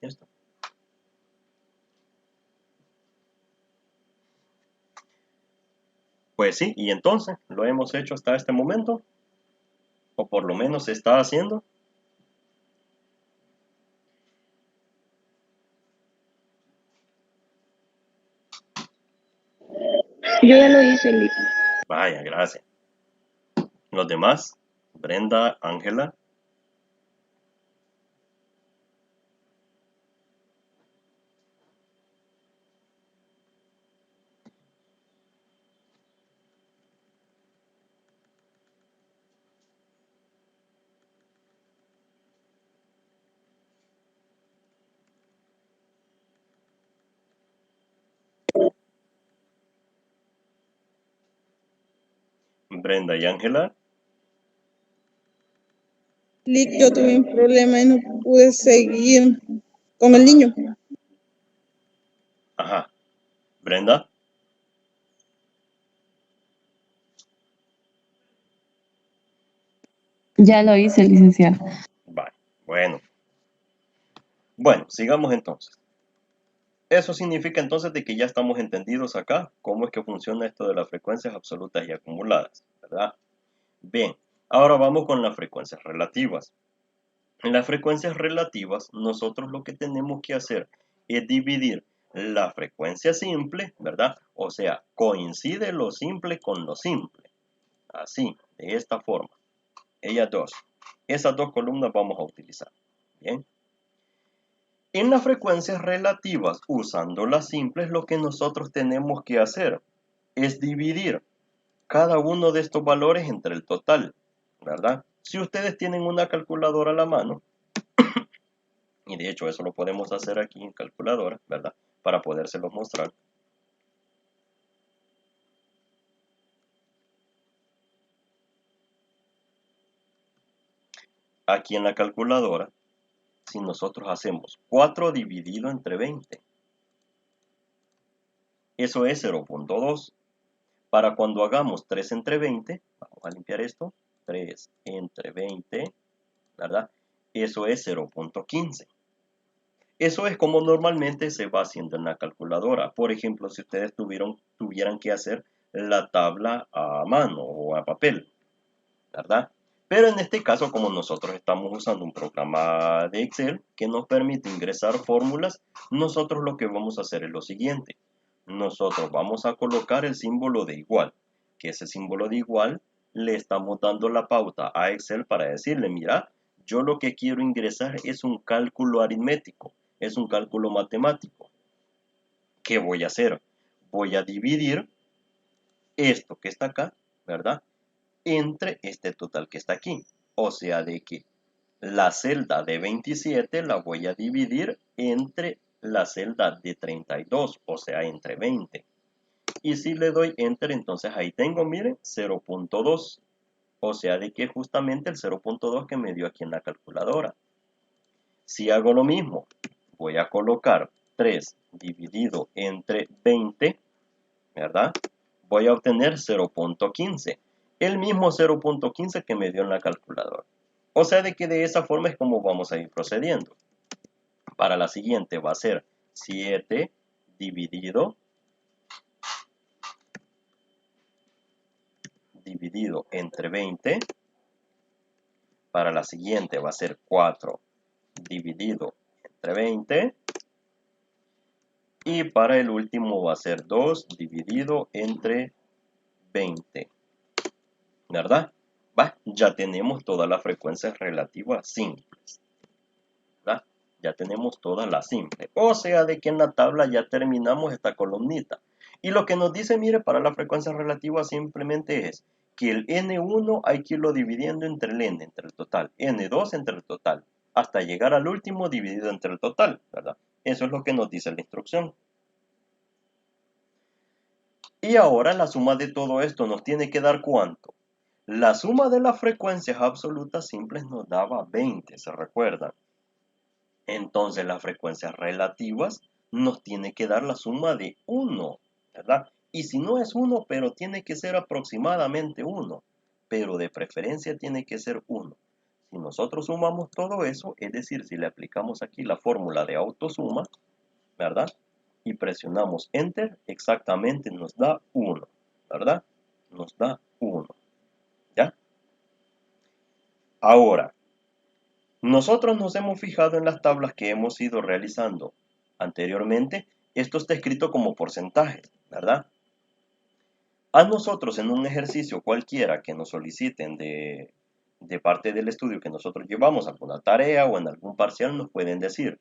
Ya está. Pues sí, y entonces, ¿lo hemos hecho hasta este momento? O por lo menos se está haciendo. Yo ya lo hice, Vaya, gracias. Los demás, Brenda, Ángela, Brenda y Ángela. Lick, yo tuve un problema y no pude seguir con el niño. Ajá. Brenda. Ya lo hice, licenciado. Vale. Bueno. Bueno, sigamos entonces. Eso significa entonces de que ya estamos entendidos acá cómo es que funciona esto de las frecuencias absolutas y acumuladas, ¿verdad? Bien, ahora vamos con las frecuencias relativas. En las frecuencias relativas, nosotros lo que tenemos que hacer es dividir la frecuencia simple, ¿verdad? O sea, coincide lo simple con lo simple. Así, de esta forma. Ellas dos. Esas dos columnas vamos a utilizar. Bien. En las frecuencias relativas, usando las simples, lo que nosotros tenemos que hacer es dividir cada uno de estos valores entre el total, ¿verdad? Si ustedes tienen una calculadora a la mano, y de hecho eso lo podemos hacer aquí en calculadora, ¿verdad? Para podérselos mostrar. Aquí en la calculadora, si nosotros hacemos 4 dividido entre 20? Eso es 0.2. Para cuando hagamos 3 entre 20, vamos a limpiar esto, 3 entre 20, ¿verdad? Eso es 0.15. Eso es como normalmente se va haciendo en la calculadora. Por ejemplo, si ustedes tuvieran que hacer la tabla a mano o a papel, ¿verdad? Pero en este caso, como nosotros estamos usando un programa de Excel que nos permite ingresar fórmulas, nosotros lo que vamos a hacer es lo siguiente. Nosotros vamos a colocar el símbolo de igual, que ese símbolo de igual le estamos dando la pauta a Excel para decirle, mira, yo lo que quiero ingresar es un cálculo aritmético, es un cálculo matemático. ¿Qué voy a hacer? Voy a dividir esto que está acá, ¿verdad?, entre este total que está aquí. O sea, de que la celda de 27 la voy a dividir entre la celda de 32, o sea, entre 20. Y si le doy Enter, entonces ahí tengo, miren, 0.2. O sea, de que justamente el 0.2 que me dio aquí en la calculadora. Si hago lo mismo, voy a colocar 3 dividido entre 20, ¿verdad? Voy a obtener 0.15. El mismo 0.15 que me dio en la calculadora. O sea, de que de esa forma es como vamos a ir procediendo. Para la siguiente va a ser 7 dividido entre 20. Para la siguiente va a ser 4 dividido entre 20. Y para el último va a ser 2 dividido entre 20. ¿Verdad? Va, ya tenemos todas las frecuencias relativas simples. ¿Verdad? Ya tenemos todas las simples. O sea, de que en la tabla ya terminamos esta columnita. Y lo que nos dice, mire, para la frecuencia relativa simplemente es que el N1 hay que irlo dividiendo entre el N, entre el total. N2 entre el total. Hasta llegar al último dividido entre el total, ¿verdad? Eso es lo que nos dice la instrucción. Y ahora la suma de todo esto nos tiene que dar ¿cuánto? La suma de las frecuencias absolutas simples nos daba 20, ¿se recuerdan? Entonces las frecuencias relativas nos tiene que dar la suma de 1, ¿verdad? Y si no es 1, pero tiene que ser aproximadamente 1, pero de preferencia tiene que ser 1. Si nosotros sumamos todo eso, es decir, si le aplicamos aquí la fórmula de autosuma, ¿verdad? Y presionamos Enter, exactamente nos da 1, ¿verdad? Nos da 1, ¿ya? Ahora, nosotros nos hemos fijado en las tablas que hemos ido realizando anteriormente. Esto está escrito como porcentajes, ¿verdad? A nosotros en un ejercicio cualquiera que nos soliciten de parte del estudio que nosotros llevamos, alguna tarea o en algún parcial, nos pueden decir,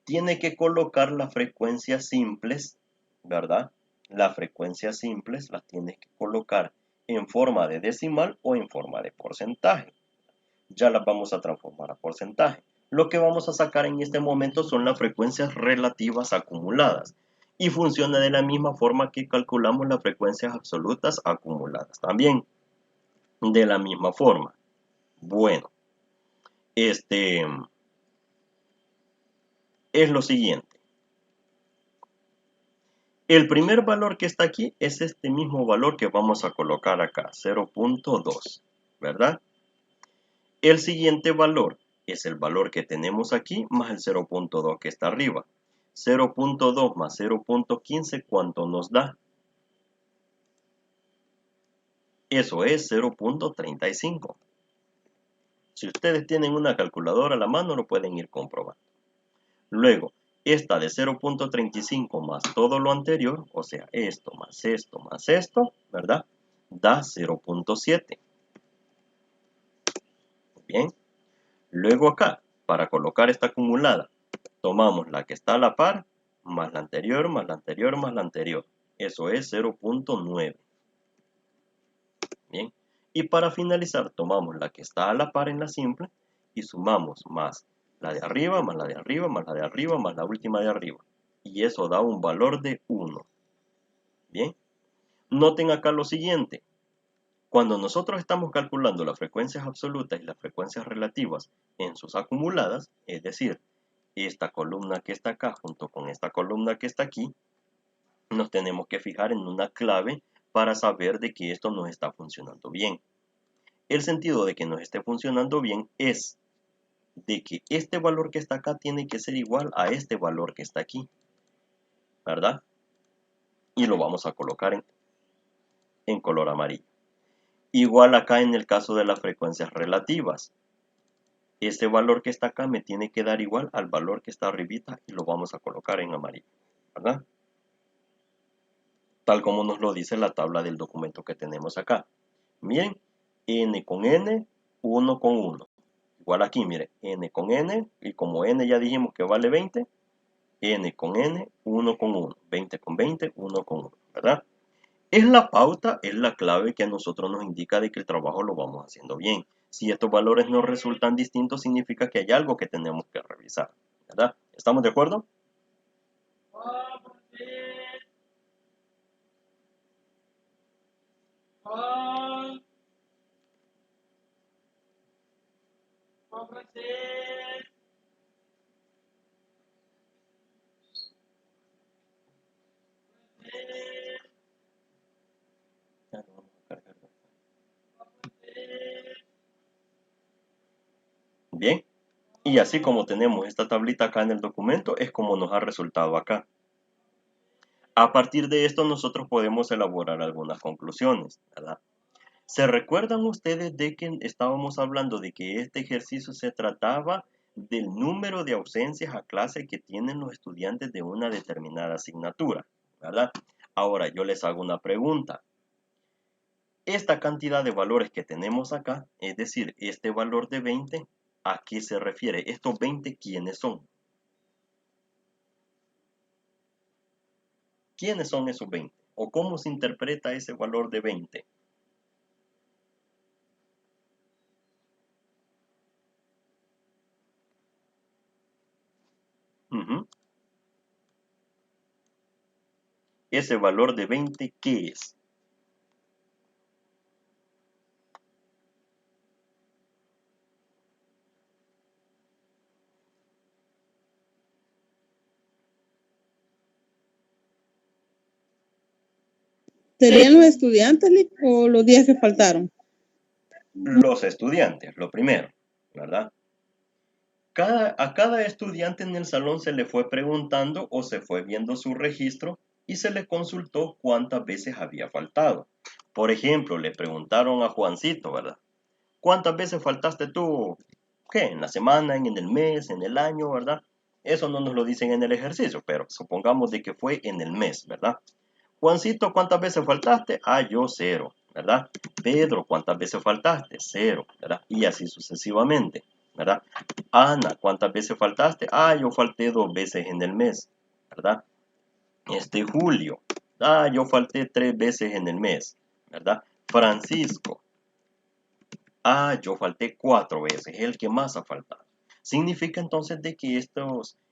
tiene que colocar las frecuencias simples, ¿verdad? Las frecuencias simples las tienes que colocar en forma de decimal o en forma de porcentaje. Ya las vamos a transformar a porcentaje. Lo que vamos a sacar en este momento son las frecuencias relativas acumuladas y funciona de la misma forma que calculamos las frecuencias absolutas acumuladas también. De la misma forma. Bueno, es lo siguiente. El primer valor que está aquí es este mismo valor que vamos a colocar acá, 0.2, ¿verdad? El siguiente valor es el valor que tenemos aquí más el 0.2 que está arriba. 0.2 más 0.15, ¿cuánto nos da? Eso es 0.35. Si ustedes tienen una calculadora a la mano, lo pueden ir comprobando. Luego, esta de 0.35 más todo lo anterior, o sea, esto, más esto, ¿verdad? Da 0.7. Bien. Luego acá, para colocar esta acumulada, tomamos la que está a la par, más la anterior, más la anterior, más la anterior. Eso es 0.9. Bien. Y para finalizar, tomamos la que está a la par en la simple y sumamos más la de arriba, más la de arriba, más la de arriba, más la última de arriba. Y eso da un valor de 1. Bien. Noten acá lo siguiente. Cuando nosotros estamos calculando las frecuencias absolutas y las frecuencias relativas en sus acumuladas, es decir, esta columna que está acá junto con esta columna que está aquí, nos tenemos que fijar en una clave para saber de que esto nos está funcionando bien. El sentido de que nos esté funcionando bien es de que este valor que está acá tiene que ser igual a este valor que está aquí, ¿verdad? Y lo vamos a colocar en color amarillo. Igual acá en el caso de las frecuencias relativas. Este valor que está acá me tiene que dar igual al valor que está arribita y lo vamos a colocar en amarillo, ¿verdad? Tal como nos lo dice la tabla del documento que tenemos acá. Miren, n con n, 1 con 1. Igual aquí, mire, n con n, y como n ya dijimos que vale 20, n con n, 1 con 1. 20 con 20, 1 con 1, ¿verdad? Es la pauta, es la clave que a nosotros nos indica de que el trabajo lo vamos haciendo bien. Si estos valores nos resultan distintos, significa que hay algo que tenemos que revisar, ¿verdad? ¿Estamos de acuerdo? Ya lo vamos a cargar. Bien, y así como tenemos esta tablita acá en el documento, es como nos ha resultado acá. A partir de esto nosotros podemos elaborar algunas conclusiones, ¿verdad? ¿Se recuerdan ustedes de que estábamos hablando de que este ejercicio se trataba del número de ausencias a clase que tienen los estudiantes de una determinada asignatura, ¿verdad? Ahora yo les hago una pregunta. Esta cantidad de valores que tenemos acá, es decir, este valor de 20, ¿a qué se refiere? ¿Estos 20 quiénes son? ¿Quiénes son esos 20? ¿O cómo se interpreta ese valor de 20? Ujú. Ese valor de 20, ¿qué es? ¿Serían los estudiantes, Lick, o los días que faltaron? Los estudiantes, lo primero, ¿verdad? A cada estudiante en el salón se le fue preguntando o se fue viendo su registro y se le consultó cuántas veces había faltado. Por ejemplo, le preguntaron a Juancito, ¿verdad? ¿Cuántas veces faltaste tú? ¿Qué? ¿En la semana, en el mes, en el año, verdad? Eso no nos lo dicen en el ejercicio, pero supongamos de que fue en el mes, ¿verdad? Juancito, ¿cuántas veces faltaste? Ah, yo 0, ¿verdad? Pedro, ¿cuántas veces faltaste? 0, ¿verdad? Y así sucesivamente, ¿verdad? Ana, ¿cuántas veces faltaste? Ah, yo falté 2 veces en el mes, ¿verdad? Julio, ah, yo falté 3 veces en el mes, ¿verdad? Francisco, ah, yo falté 4 veces, es el que más ha faltado. Significa entonces de que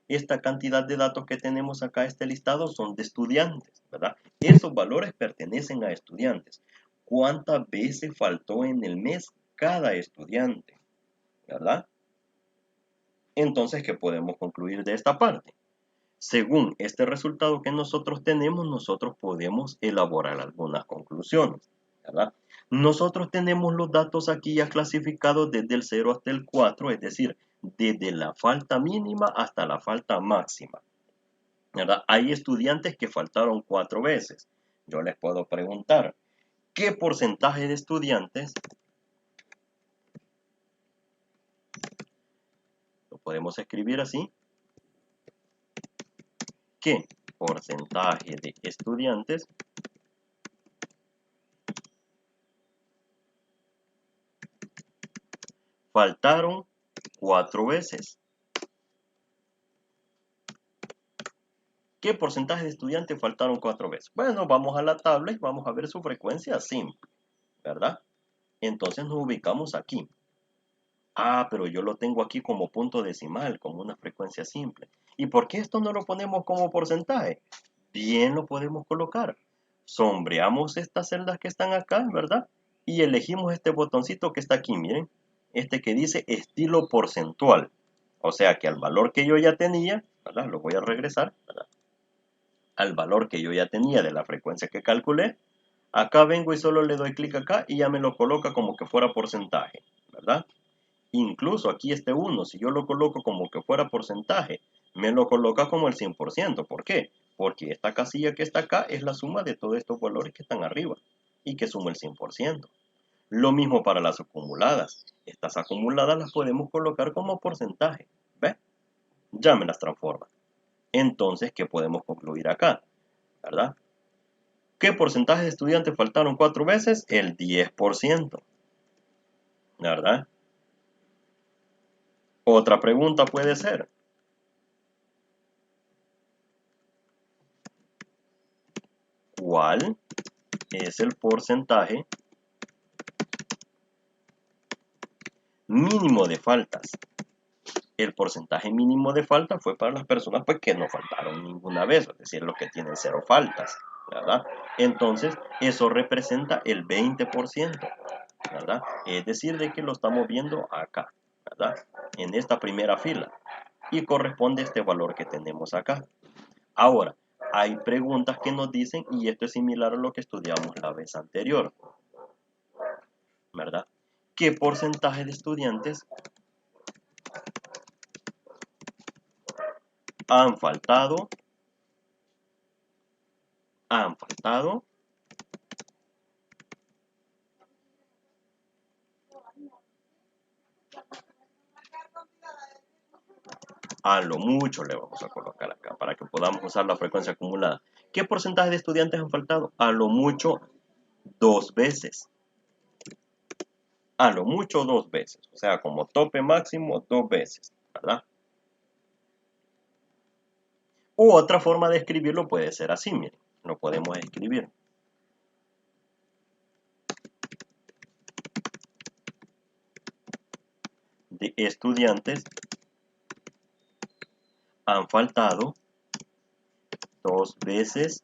esta cantidad de datos que tenemos acá, este listado, son de estudiantes, ¿verdad? Esos valores pertenecen a estudiantes. ¿Cuántas veces faltó en el mes cada estudiante? ¿Verdad? Entonces, ¿qué podemos concluir de esta parte? Según este resultado que nosotros tenemos, nosotros podemos elaborar algunas conclusiones, ¿verdad? Nosotros tenemos los datos aquí ya clasificados desde el 0 hasta el 4, es decir, desde la falta mínima hasta la falta máxima, ¿verdad? Hay estudiantes que faltaron 4 veces. Yo les puedo preguntar, ¿qué porcentaje de estudiantes? Lo podemos escribir así. ¿Qué porcentaje de estudiantes faltaron 4 veces? ¿Qué porcentaje de estudiantes faltaron 4 veces? Bueno, vamos a la tabla y vamos a ver su frecuencia simple, ¿verdad? Entonces nos ubicamos aquí. Ah, pero yo lo tengo aquí como punto decimal, como una frecuencia simple. ¿Y por qué esto no lo ponemos como porcentaje? Bien lo podemos colocar. Sombreamos estas celdas que están acá, ¿verdad? y elegimos este botoncito que está aquí, miren, este que dice estilo porcentual. O sea que al valor que yo ya tenía, ¿verdad? Lo voy a regresar, ¿verdad? Al valor que yo ya tenía de la frecuencia que calculé, acá vengo y solo le doy clic acá y ya me lo coloca como que fuera porcentaje, ¿verdad? Incluso aquí este 1, si yo lo coloco como que fuera porcentaje, me lo coloca como el 100%. ¿Por qué? Porque esta casilla que está acá es la suma de todos estos valores que están arriba y que suma el 100%. Lo mismo para las acumuladas. Estas acumuladas las podemos colocar como porcentaje. ¿Ve? Ya me las transforma. Entonces, ¿qué podemos concluir acá? ¿Verdad? ¿Qué porcentaje de estudiantes faltaron 4 veces? El 10%. ¿Verdad? Otra pregunta puede ser, ¿cuál es el porcentaje mínimo de faltas? El porcentaje mínimo de faltas fue para las personas pues, que no faltaron ninguna vez, es decir, los que tienen 0 faltas, ¿verdad? Entonces, eso representa el 20%, ¿verdad? Es decir, de que lo estamos viendo acá, ¿verdad? En esta primera fila. Y corresponde a este valor que tenemos acá. Ahora, hay preguntas que nos dicen, y esto es similar a lo que estudiamos la vez anterior, ¿verdad? ¿Qué porcentaje de estudiantes han faltado a lo mucho le vamos a colocar acá para que podamos usar la frecuencia acumulada? ¿Qué porcentaje de estudiantes han faltado? A lo mucho 2 veces. A lo mucho 2 veces. O sea, como tope máximo 2 veces, ¿verdad? U otra forma de escribirlo puede ser así, miren. Lo podemos escribir. De estudiantes han faltado 2 veces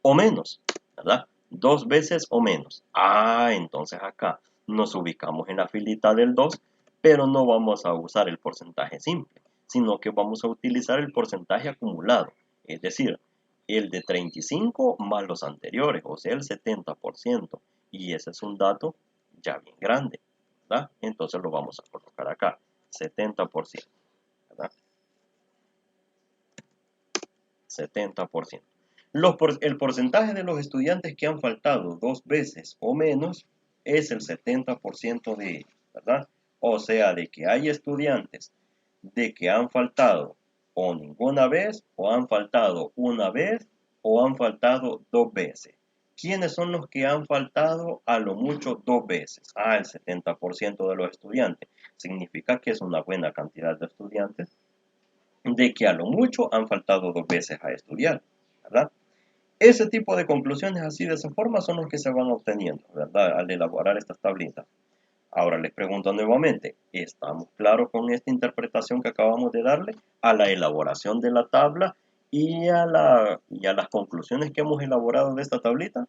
o menos, ¿verdad? 2 veces o menos. Entonces acá nos ubicamos en la filita del 2, pero no vamos a usar el porcentaje simple, sino que vamos a utilizar el porcentaje acumulado, es decir, el de 35 más los anteriores, o sea, el 70%. Y ese es un dato ya bien grande, ¿verdad? Entonces lo vamos a colocar acá, 70%, ¿verdad? 70%. El porcentaje de los estudiantes que han faltado 2 veces o menos es el 70% de ellos, ¿verdad? O sea, de que hay estudiantes de que han faltado o ninguna vez, o han faltado una vez, o han faltado 2 veces. ¿Quiénes son los que han faltado a lo mucho 2 veces? El 70% de los estudiantes. Significa que es una buena cantidad de estudiantes de que a lo mucho han faltado 2 veces a estudiar, ¿verdad? Ese tipo de conclusiones así de esa forma son los que se van obteniendo, ¿verdad? Al elaborar estas tablitas. Ahora les pregunto nuevamente, ¿estamos claros con esta interpretación que acabamos de darle a la elaboración de la tabla y a las conclusiones que hemos elaborado de esta tablita?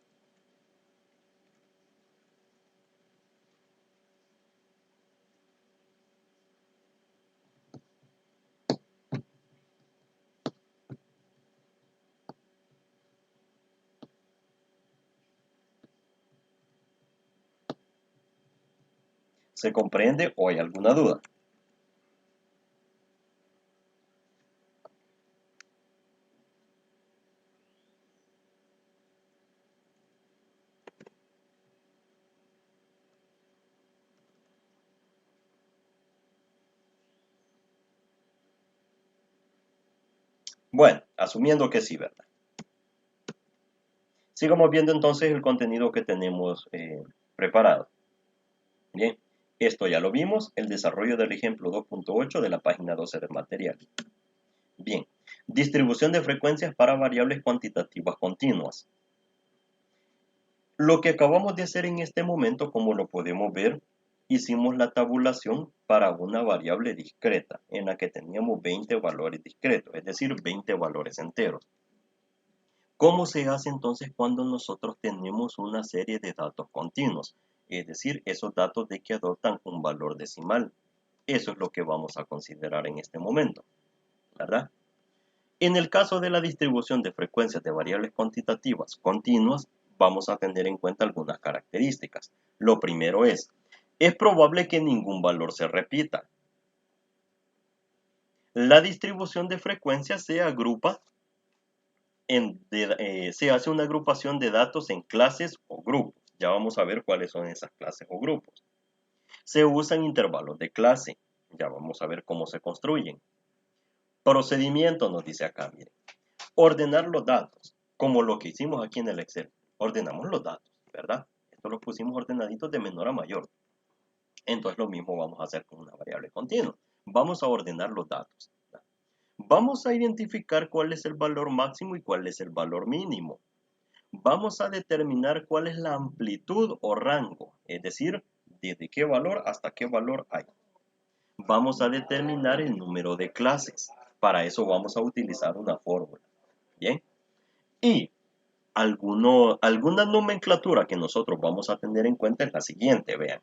¿Se comprende o hay alguna duda? Bueno, asumiendo que sí, ¿verdad? Sigamos viendo entonces el contenido que tenemos preparado. Bien, esto ya lo vimos, el desarrollo del ejemplo 2.8 de la página 12 del material. Bien, distribución de frecuencias para variables cuantitativas continuas. Lo que acabamos de hacer en este momento, como lo podemos ver, hicimos la tabulación para una variable discreta, en la que teníamos 20 valores discretos, es decir, 20 valores enteros. ¿Cómo se hace entonces cuando nosotros tenemos una serie de datos continuos? Es decir, esos datos de que adoptan un valor decimal. Eso es lo que vamos a considerar en este momento, ¿verdad? En el caso de la distribución de frecuencias de variables cuantitativas continuas, vamos a tener en cuenta algunas características. Lo primero es probable que ningún valor se repita. La distribución de frecuencias se agrupa se hace una agrupación de datos en clases o grupos. Ya vamos a ver cuáles son esas clases o grupos. Se usan intervalos de clase. Ya vamos a ver cómo se construyen. Procedimiento nos dice acá, miren. Ordenar los datos, como lo que hicimos aquí en el Excel. Ordenamos los datos, ¿verdad? Esto los pusimos ordenaditos de menor a mayor. Entonces lo mismo vamos a hacer con una variable continua. Vamos a ordenar los datos. Vamos a identificar cuál es el valor máximo y cuál es el valor mínimo. Vamos a determinar cuál es la amplitud o rango, es decir, desde qué valor hasta qué valor hay. Vamos a determinar el número de clases. Para eso vamos a utilizar una fórmula. Bien. Y alguna nomenclatura que nosotros vamos a tener en cuenta es la siguiente, vean.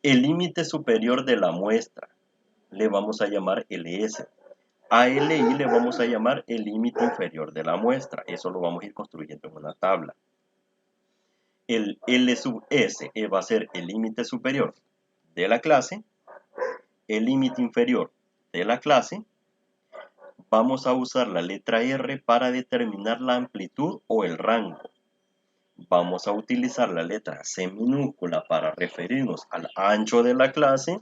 El límite superior de la muestra le vamos a llamar LS. A LI le vamos a llamar el límite inferior de la muestra. Eso lo vamos a ir construyendo en una tabla. El L sub S va a ser el límite superior de la clase, el límite inferior de la clase. Vamos a usar la letra R para determinar la amplitud o el rango. Vamos a utilizar la letra C minúscula para referirnos al ancho de la clase.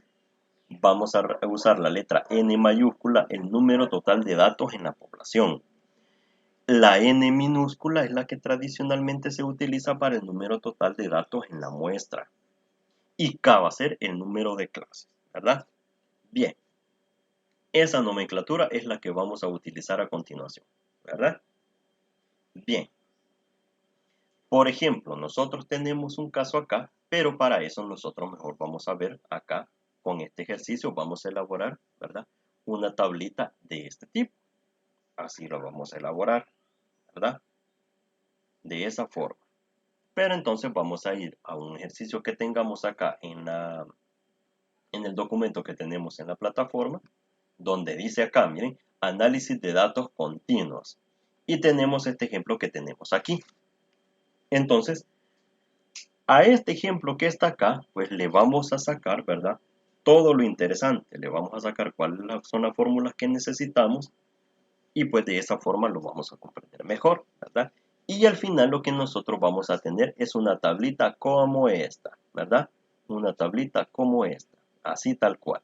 Vamos a usar la letra N mayúscula, el número total de datos en la población. La N minúscula es la que tradicionalmente se utiliza para el número total de datos en la muestra. Y K va a ser el número de clases, ¿verdad? Bien. Esa nomenclatura es la que vamos a utilizar a continuación, ¿verdad? Bien. Por ejemplo, nosotros tenemos un caso acá, pero para eso nosotros mejor vamos a ver acá, con este ejercicio vamos a elaborar, ¿verdad? Una tablita de este tipo. Así lo vamos a elaborar, ¿verdad? De esa forma. Pero entonces vamos a ir a un ejercicio que tengamos acá en el documento que tenemos en la plataforma, donde dice acá, miren, análisis de datos continuos. Y tenemos este ejemplo que tenemos aquí. Entonces, a este ejemplo que está acá, pues le vamos a sacar, ¿verdad? Todo lo interesante. Le vamos a sacar cuáles son las fórmulas que necesitamos y pues de esa forma lo vamos a comprender mejor, ¿verdad? Y al final lo que nosotros vamos a tener es una tablita como esta, ¿verdad? Una tablita como esta, así tal cual.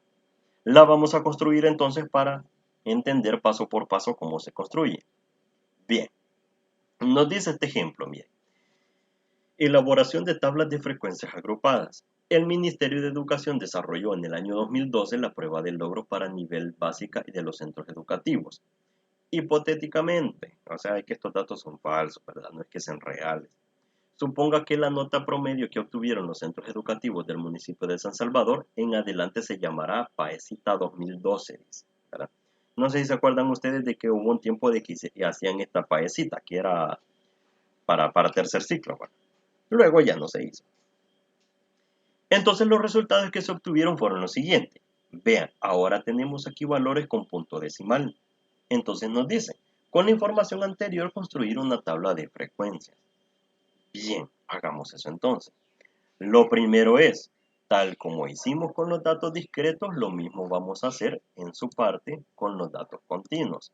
La vamos a construir entonces para entender paso por paso cómo se construye. Bien, nos dice este ejemplo, miren. Elaboración de tablas de frecuencias agrupadas. El Ministerio de Educación desarrolló en el año 2012 la prueba de logros para nivel básica y de los centros educativos. Hipotéticamente, o sea, que estos datos son falsos, ¿verdad? No es que sean reales. Suponga que la nota promedio que obtuvieron los centros educativos del municipio de San Salvador en adelante se llamará Paesita 2012, ¿verdad? No sé si se acuerdan ustedes de que hubo un tiempo de que hacían esta Paesita, que era para tercer ciclo, ¿verdad? Luego ya no se hizo. Entonces los resultados que se obtuvieron fueron los siguientes. Vean, ahora tenemos aquí valores con punto decimal. Entonces nos dicen, con la información anterior construir una tabla de frecuencias. Bien, hagamos eso entonces. Lo primero es, tal como hicimos con los datos discretos, lo mismo vamos a hacer en su parte con los datos continuos.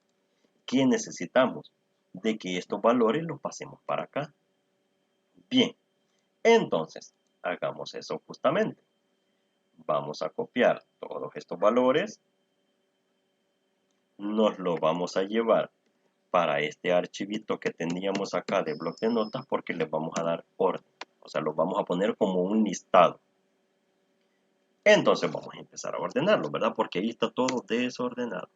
¿Qué necesitamos? De que estos valores los pasemos para acá. Bien, entonces, hagamos eso justamente. Vamos a copiar todos estos valores. Nos lo vamos a llevar para este archivito que teníamos acá de bloc de notas porque les vamos a dar orden. O sea, los vamos a poner como un listado. Entonces vamos a empezar a ordenarlo, ¿verdad? Porque ahí está todo desordenado.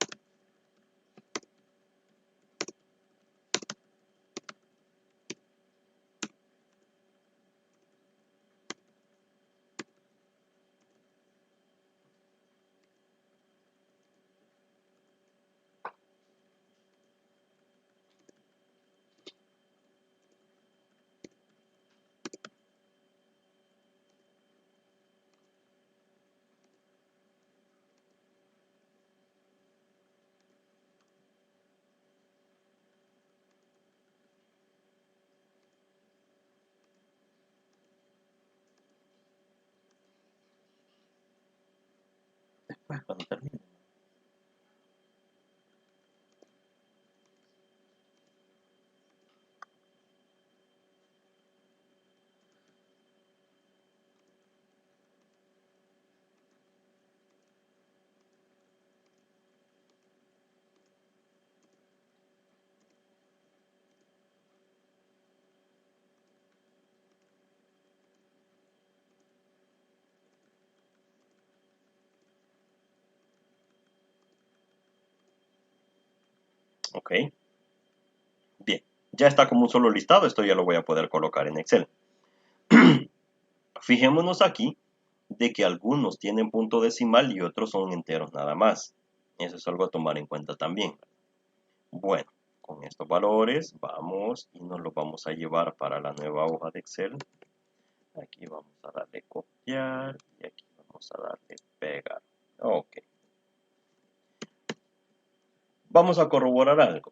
Pues cuando termine. Ok. Bien. Ya está como un solo listado. Esto ya lo voy a poder colocar en Excel. Fijémonos aquí de que algunos tienen punto decimal y otros son enteros nada más. Eso es algo a tomar en cuenta también. Bueno, con estos valores vamos y nos los vamos a llevar para la nueva hoja de Excel. Aquí vamos a darle copiar y aquí vamos a darle pegar. Ok. Vamos a corroborar algo.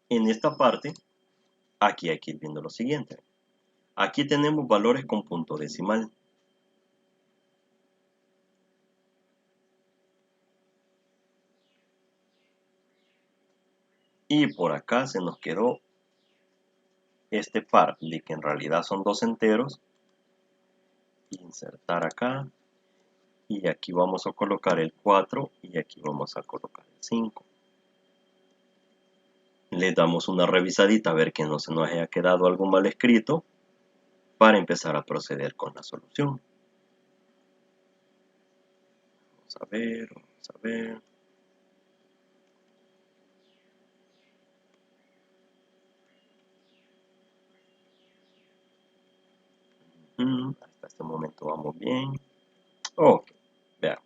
En esta parte, aquí hay que ir viendo lo siguiente. Aquí tenemos valores con punto decimal. Y por acá se nos quedó este par de que en realidad son dos enteros. Insertar acá. Y aquí vamos a colocar el 4 y aquí vamos a colocar el 5. Le damos una revisadita a ver que no se nos haya quedado algo mal escrito para empezar a proceder con la solución. Vamos a ver, vamos a ver. Hasta este momento vamos bien. Ok, veamos.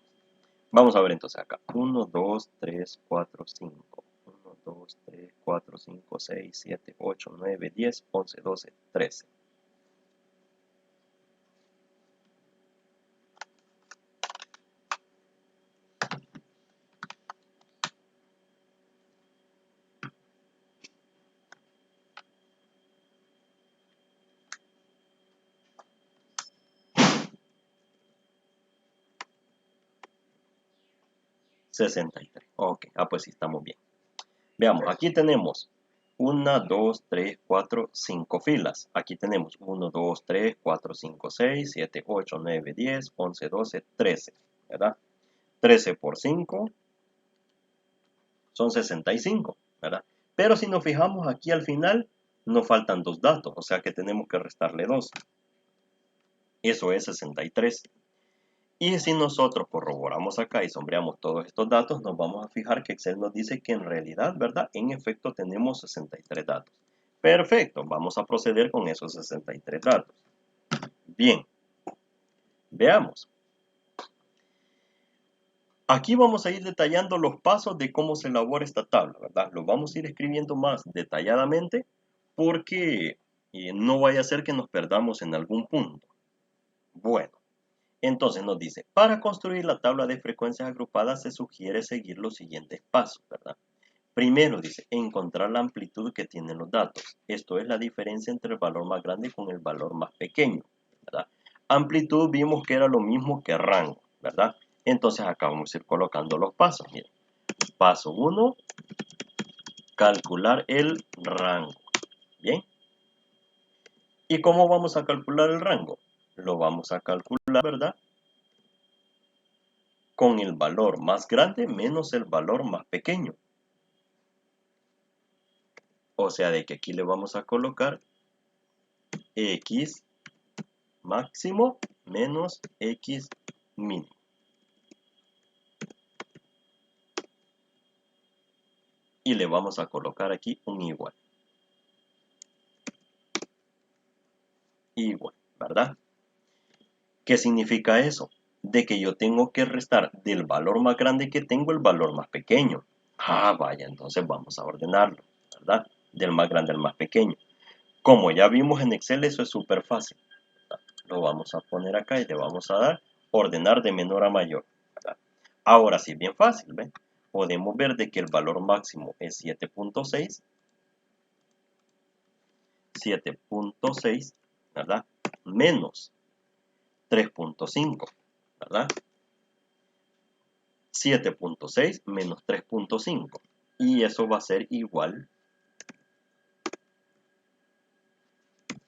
Vamos a ver entonces acá. 1, 2, 3, 4, 5. 1, 2, 3, 4, 5, 6, 7, 8, 9, 10, 11, 12, 13. $63. Ok, pues sí, estamos bien. Veamos, aquí tenemos 1, 2, 3, 4, 5 filas. Aquí tenemos 1, 2, 3, 4, 5, 6, 7, 8, 9, 10, 11, 12, 13. ¿Verdad? 13 por 5 son 65. ¿Verdad? Pero si nos fijamos aquí al final, nos faltan dos datos. O sea que tenemos que restarle 2. Eso es 63. Y si nosotros corroboramos acá y sombreamos todos estos datos, nos vamos a fijar que Excel nos dice que en realidad, ¿verdad? En efecto tenemos 63 datos. Perfecto, vamos a proceder con esos 63 datos. Bien, veamos. Aquí vamos a ir detallando los pasos de cómo se elabora esta tabla, ¿verdad? Lo vamos a ir escribiendo más detalladamente porque no vaya a ser que nos perdamos en algún punto. Bueno. Entonces nos dice, para construir la tabla de frecuencias agrupadas se sugiere seguir los siguientes pasos, ¿verdad? Primero dice, encontrar la amplitud que tienen los datos. Esto es la diferencia entre el valor más grande con el valor más pequeño, ¿verdad? Amplitud vimos que era lo mismo que rango, ¿verdad? Entonces acá vamos a ir colocando los pasos. Miren, paso 1, calcular el rango. Bien. ¿Y cómo vamos a calcular el rango? Lo vamos a calcular, ¿verdad? Con el valor más grande menos el valor más pequeño. O sea, de que aquí le vamos a colocar X máximo menos X mínimo. Y le vamos a colocar aquí un igual. Igual, ¿verdad? ¿Qué significa eso? De que yo tengo que restar del valor más grande que tengo el valor más pequeño. Vaya, entonces vamos a ordenarlo, ¿verdad? Del más grande al más pequeño. Como ya vimos en Excel, eso es súper fácil. Lo vamos a poner acá y le vamos a dar ordenar de menor a mayor, ¿verdad? Ahora sí, bien fácil, ¿ven? Podemos ver de que el valor máximo es 7.6, 7.6, ¿verdad? Menos 3.5, ¿verdad? 7.6 menos 3.5. Y eso va a ser igual.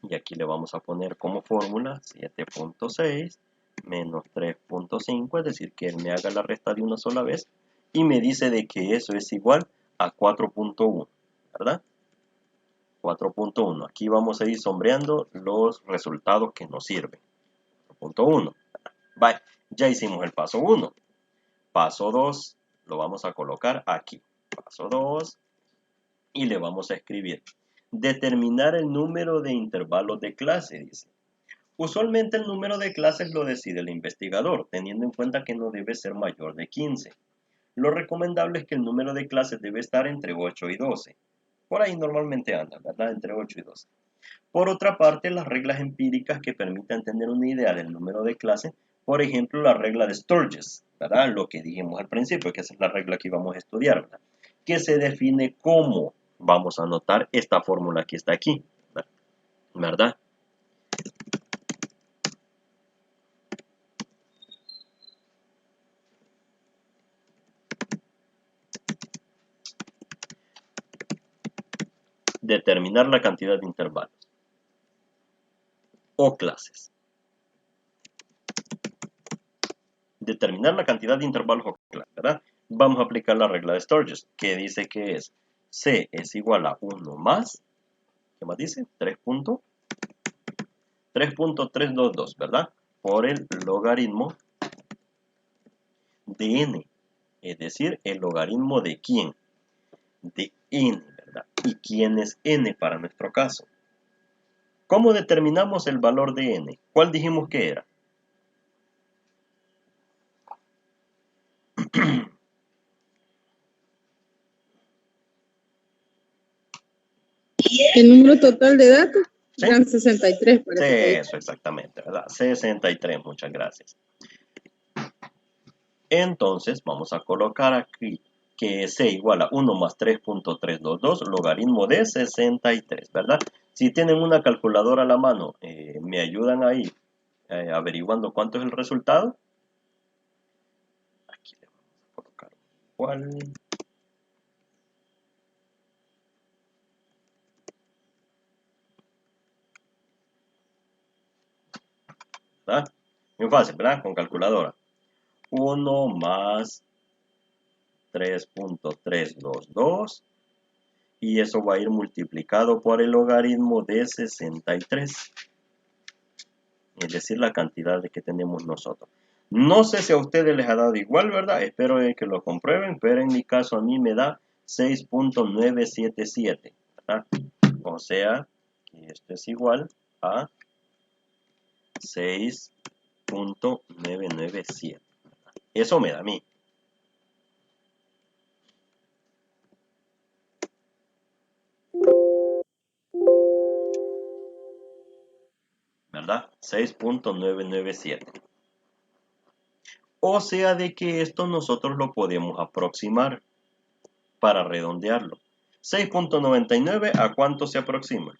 Y aquí le vamos a poner como fórmula 7.6 menos 3.5, es decir, que él me haga la resta de una sola vez. Y me dice de que eso es igual a 4.1, ¿verdad? 4.1. Aquí vamos a ir sombreando los resultados que nos sirven. 4.1. Vale, ya hicimos el paso 1. Paso 2 lo vamos a colocar aquí. Paso 2 y le vamos a escribir. Determinar el número de intervalos de clase, dice. Usualmente el número de clases lo decide el investigador, teniendo en cuenta que no debe ser mayor de 15. Lo recomendable es que el número de clases debe estar entre 8 y 12. Por ahí normalmente anda, ¿verdad? Entre 8 y 12. Por otra parte, las reglas empíricas que permitan tener una idea del número de clases, por ejemplo, la regla de Sturges, ¿verdad? Lo que dijimos al principio, que esa es la regla que vamos a estudiar, ¿verdad? Que se define como, vamos a anotar esta fórmula que está aquí, ¿verdad? Determinar la cantidad de intervalos o clases. Determinar la cantidad de intervalos o clases, ¿verdad? Vamos a aplicar la regla de Sturges, que dice que es C es igual a 1 más, ¿qué más dice? 3.322, ¿verdad? Por el logaritmo de n, es decir, el logaritmo de quién, de n, ¿verdad? ¿Y quién es n para nuestro caso? ¿Cómo determinamos el valor de n? ¿Cuál dijimos que era? El número total de datos ¿Sí? eran 63. Sí, eso exactamente, ¿verdad? 63, muchas gracias. Entonces, vamos a colocar aquí que C igual a 1 más 3.322, logaritmo de 63, ¿verdad? Si tienen una calculadora a la mano, ¿me ayudan ahí averiguando cuánto es el resultado? Aquí le vamos a colocar igual. ¿Verdad? Muy fácil, ¿verdad? Con calculadora. 1 más 3.322 y eso va a ir multiplicado por el logaritmo de 63, es decir, la cantidad que tenemos nosotros. No sé si a ustedes les ha dado igual, ¿verdad? Espero que lo comprueben, pero en mi caso a mí me da 6.977, ¿verdad? O sea, que esto es igual a 6.997. Eso me da a mí. ¿Verdad? 6.997. O sea de que esto nosotros lo podemos aproximar para redondearlo. 6.99, ¿a cuánto se aproxima?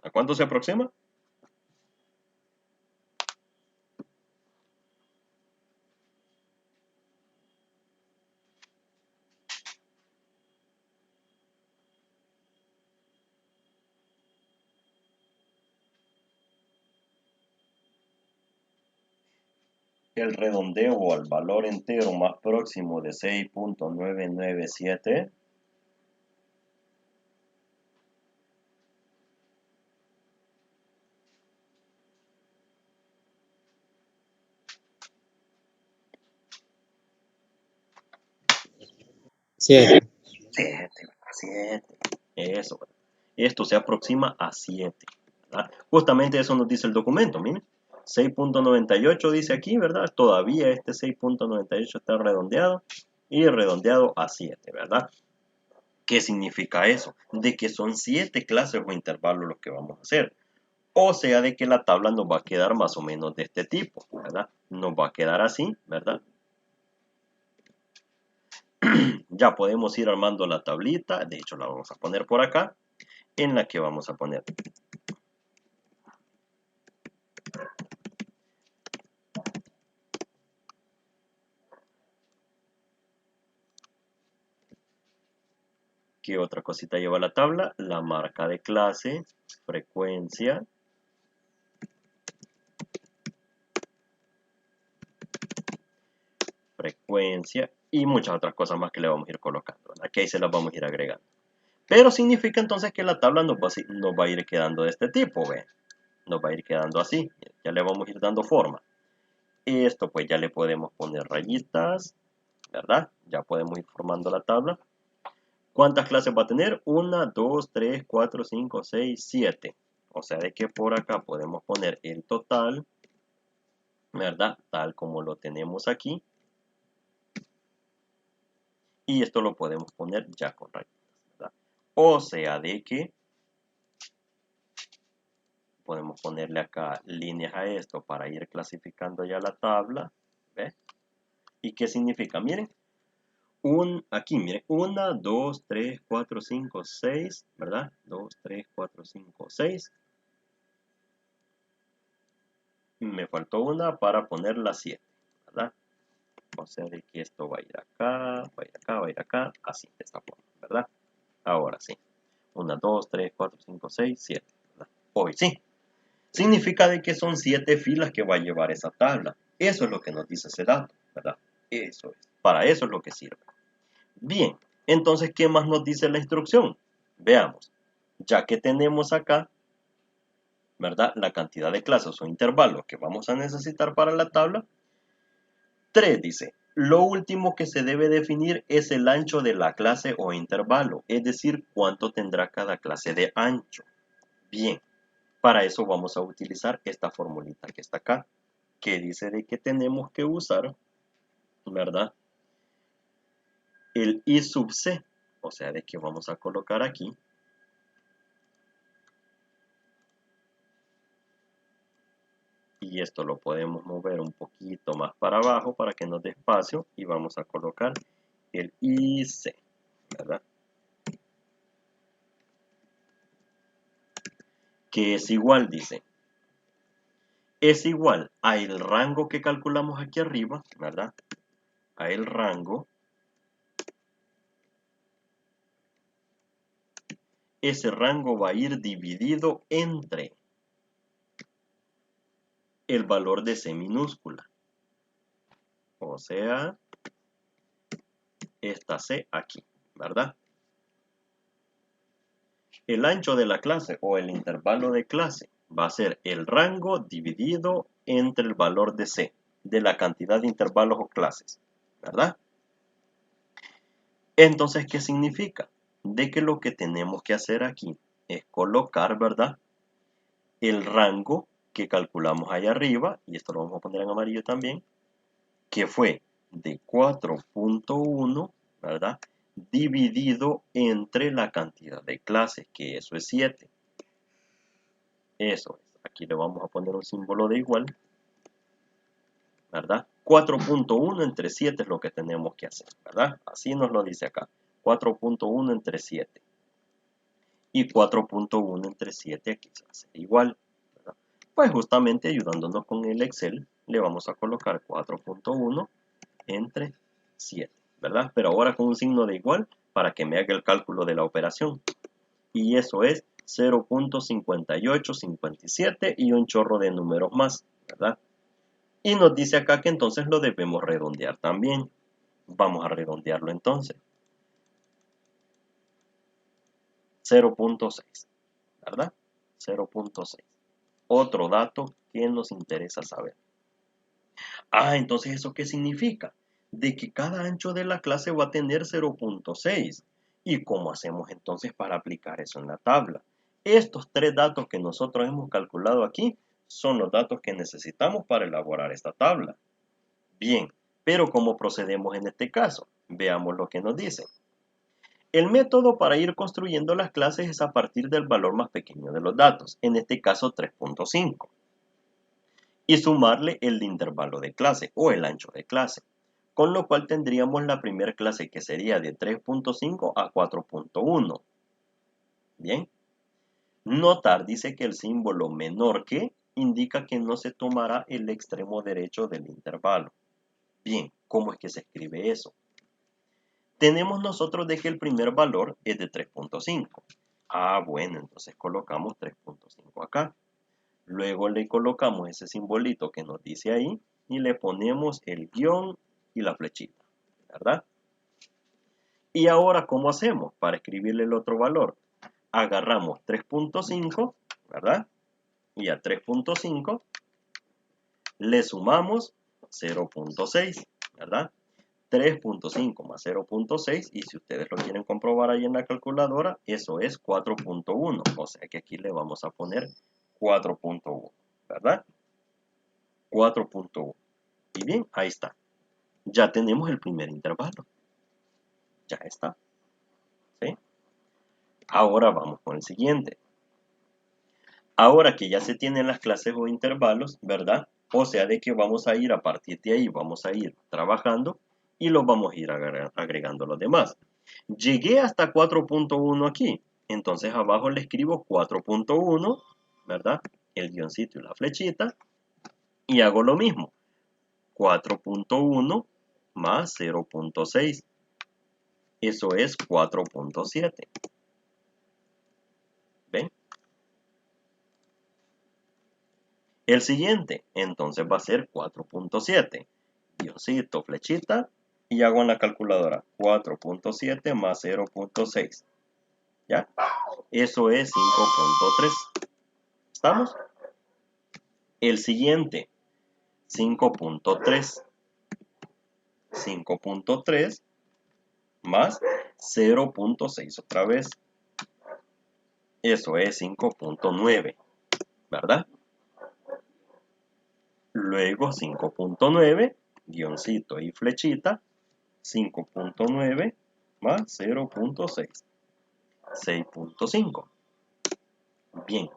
¿A cuánto se aproxima? El redondeo al valor entero más próximo de 6.997 7. 7. Eso. Esto se aproxima a 7. ¿Verdad? Justamente eso nos dice el documento, miren. 6.98 dice aquí, ¿verdad? Todavía este 6.98 está redondeado y redondeado a 7, ¿verdad? ¿Qué significa eso? De que son 7 clases o intervalos los que vamos a hacer. O sea, de que la tabla nos va a quedar más o menos de este tipo, ¿verdad? Nos va a quedar así, ¿verdad? Ya podemos ir armando la tablita. De hecho, la vamos a poner por acá, en la que vamos a poner ¿qué otra cosita lleva la tabla? La marca de clase, frecuencia, y muchas otras cosas más que le vamos a ir colocando, ¿verdad? Que ahí se las vamos a ir agregando. Pero significa entonces que la tabla nos va a ir quedando de este tipo, ¿ve? Nos va a ir quedando así, ya le vamos a ir dando forma. Esto pues ya le podemos poner rayitas, ¿verdad? Ya podemos ir formando la tabla. ¿Cuántas clases va a tener? 1, 2, 3, 4, 5, 6, 7. O sea de que por acá podemos poner el total, ¿verdad? Tal como lo tenemos aquí. Y esto lo podemos poner ya con rayitas, ¿verdad? O sea de que podemos ponerle acá líneas a esto para ir clasificando ya la tabla. ¿Ve? ¿Y qué significa? Miren, aquí, miren, 1, 2, 3, 4, 5, 6, ¿verdad? 2, 3, 4, 5, 6. Me faltó una para poner la 7, ¿verdad? O sea, de que esto va a ir acá, va a ir acá, va a ir acá, así, de esta forma, ¿verdad? Ahora sí. 1, 2, 3, 4, 5, 6, 7, ¿verdad? Hoy sí. Significa de que son 7 filas que va a llevar esa tabla. Eso es lo que nos dice ese dato, ¿verdad? Eso es. Para eso es lo que sirve. Bien, entonces, ¿qué más nos dice la instrucción? Veamos. Ya que tenemos acá, ¿verdad? La cantidad de clases o intervalos que vamos a necesitar para la tabla. 3 dice, lo último que se debe definir es el ancho de la clase o intervalo, es decir, cuánto tendrá cada clase de ancho. Bien, para eso vamos a utilizar esta formulita que está acá, que dice de que tenemos que usar, ¿verdad? El I sub C, o sea, de que vamos a colocar aquí y esto lo podemos mover un poquito más para abajo para que nos dé espacio y vamos a colocar el IC, ¿verdad? Que es igual, dice, es igual a el rango que calculamos aquí arriba, ¿verdad? A el rango, ese rango va a ir dividido entre el valor de C minúscula, o sea, esta C aquí, ¿verdad? El ancho de la clase o el intervalo de clase va a ser el rango dividido entre el valor de C, de la cantidad de intervalos o clases, ¿verdad? Entonces, ¿qué significa? De que lo que tenemos que hacer aquí es colocar, ¿verdad? El rango que calculamos allá arriba, y esto lo vamos a poner en amarillo también, que fue de 4.1, ¿verdad? Dividido entre la cantidad de clases, que eso es 7. Eso es. Aquí le vamos a poner un símbolo de igual, ¿verdad? 4.1 entre 7 es lo que tenemos que hacer, ¿verdad? Así nos lo dice acá. 4.1 entre 7. Y 4.1 entre 7 aquí se va a hacer igual, ¿verdad? Pues justamente ayudándonos con el Excel, le vamos a colocar 4.1 entre 7, ¿verdad? Pero ahora con un signo de igual para que me haga el cálculo de la operación. Y eso es 0.5857 y un chorro de números más, ¿verdad? Y nos dice acá que entonces lo debemos redondear también. Vamos a redondearlo entonces. 0.6, ¿verdad? 0.6. Otro dato que nos interesa saber. Entonces, ¿eso qué significa? De que cada ancho de la clase va a tener 0.6. ¿Y cómo hacemos entonces para aplicar eso en la tabla? Estos 3 datos que nosotros hemos calculado aquí son los datos que necesitamos para elaborar esta tabla. Bien, pero ¿cómo procedemos en este caso? Veamos lo que nos dice. El método para ir construyendo las clases es a partir del valor más pequeño de los datos, en este caso 3.5, y sumarle el intervalo de clase o el ancho de clase, con lo cual tendríamos la primera clase que sería de 3.5 a 4.1. Bien, notar dice que el símbolo menor que indica que no se tomará el extremo derecho del intervalo. Bien, ¿cómo es que se escribe eso? Tenemos nosotros de que el primer valor es de 3.5. Ah, bueno, entonces colocamos 3.5 acá. Luego le colocamos ese simbolito que nos dice ahí y le ponemos el guión y la flechita, ¿verdad? Y ahora, ¿cómo hacemos para escribirle el otro valor? Agarramos 3.5, ¿verdad? Y a 3.5 le sumamos 0.6, ¿verdad? 3.5 más 0.6, y si ustedes lo quieren comprobar ahí en la calculadora, eso es 4.1, o sea que aquí le vamos a poner 4.1, ¿verdad? 4.1. Y bien, ahí está. Ya tenemos el primer intervalo. Ya está. ¿Sí? Ahora vamos con el siguiente. Ahora que ya se tienen las clases o intervalos, ¿verdad? O sea de que vamos a ir a partir de ahí, vamos a ir trabajando y los vamos a ir agregando los demás. Llegué hasta 4.1 aquí, entonces abajo le escribo 4.1, ¿verdad? El guioncito y la flechita, y hago lo mismo. 4.1 más 0.6, eso es 4.7. ¿Ven? El siguiente, entonces va a ser 4.7. Guioncito, flechita, y hago en la calculadora 4.7 más 0.6. ¿Ya? Eso es 5.3. ¿Estamos? El siguiente, 5.3. 5.3 más 0.6 otra vez. Eso es 5.9, ¿verdad? Luego 5.9, guioncito y flechita, 5.9 más 0.6, 6.5. Bien,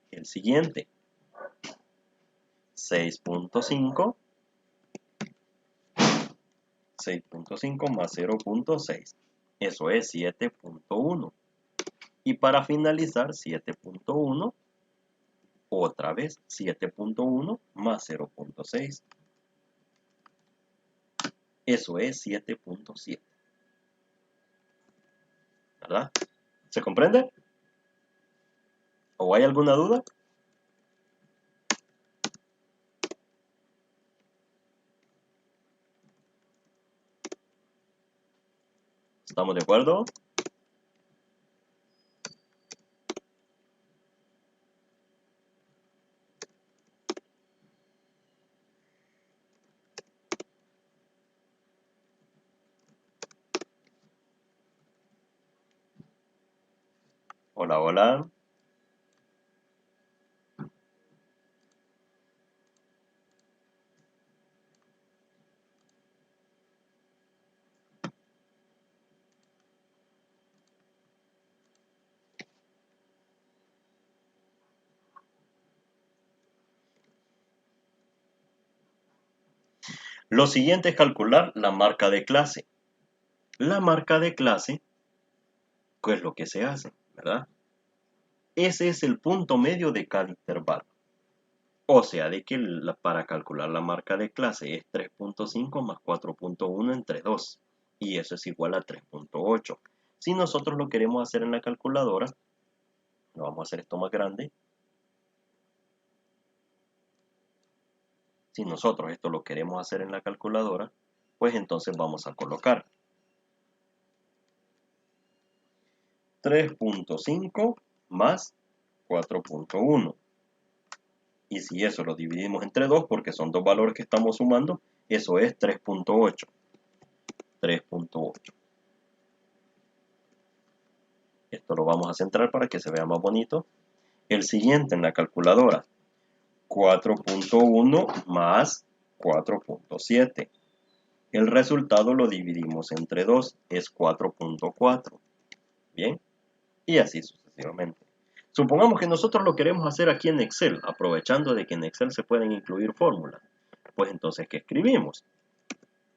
el siguiente, 6.5, 6.5 más 0.6, eso es 7.1. Y para finalizar, 7.1, otra vez 7.1 más 0.6, eso es 7.7. ¿Verdad? ¿Se comprende? ¿O hay alguna duda? ¿Estamos de acuerdo? Hola, hola. Lo siguiente es calcular la marca de clase. La marca de clase, ¿qué es lo que se hace? ¿Verdad? Ese es el punto medio de cada intervalo. O sea, de que para calcular la marca de clase es 3.5 más 4.1 entre 2. Y eso es igual a 3.8. Si nosotros lo queremos hacer en la calculadora, lo vamos a hacer esto más grande. Si nosotros esto lo queremos hacer en la calculadora, pues entonces vamos a colocar 3.5 más 4.1. Y si eso lo dividimos entre 2, porque son dos valores que estamos sumando, eso es 3.8. 3.8. Esto lo vamos a centrar para que se vea más bonito. El siguiente en la calculadora, 4.1 más 4.7. El resultado lo dividimos entre 2, es 4.4. Bien, y así sucesivamente. Supongamos que nosotros lo queremos hacer aquí en Excel, aprovechando de que en Excel se pueden incluir fórmulas. Pues entonces, ¿qué escribimos?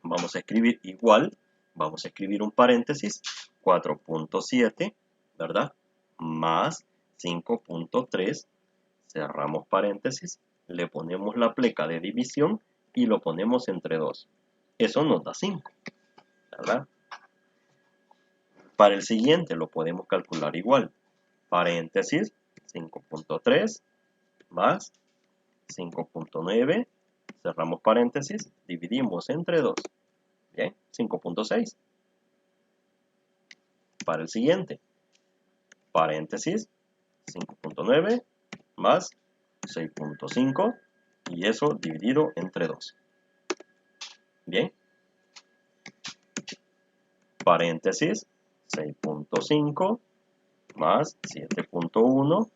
Vamos a escribir igual, vamos a escribir un paréntesis, 4.7, ¿verdad? Más 5.3, cerramos paréntesis, le ponemos la pleca de división y lo ponemos entre 2. Eso nos da 5, ¿verdad? Para el siguiente lo podemos calcular igual. Paréntesis, 5.3 más 5.9, cerramos paréntesis, dividimos entre 2. Bien, 5.6. Para el siguiente, paréntesis, 5.9 más 6.5 y eso dividido entre 2. Bien. Paréntesis, 6.5 más 7.1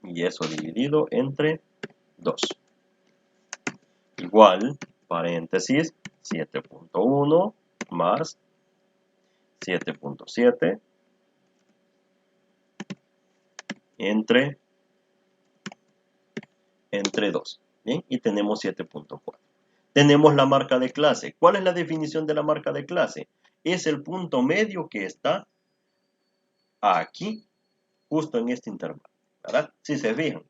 y eso dividido entre 2. Igual, paréntesis, 7.1 más 7.7 entre 2. Bien, y tenemos 7.4. Tenemos la marca de clase. ¿Cuál es la definición de la marca de clase? Es el punto medio que está aquí, justo en este intervalo, ¿verdad? Si se fijan,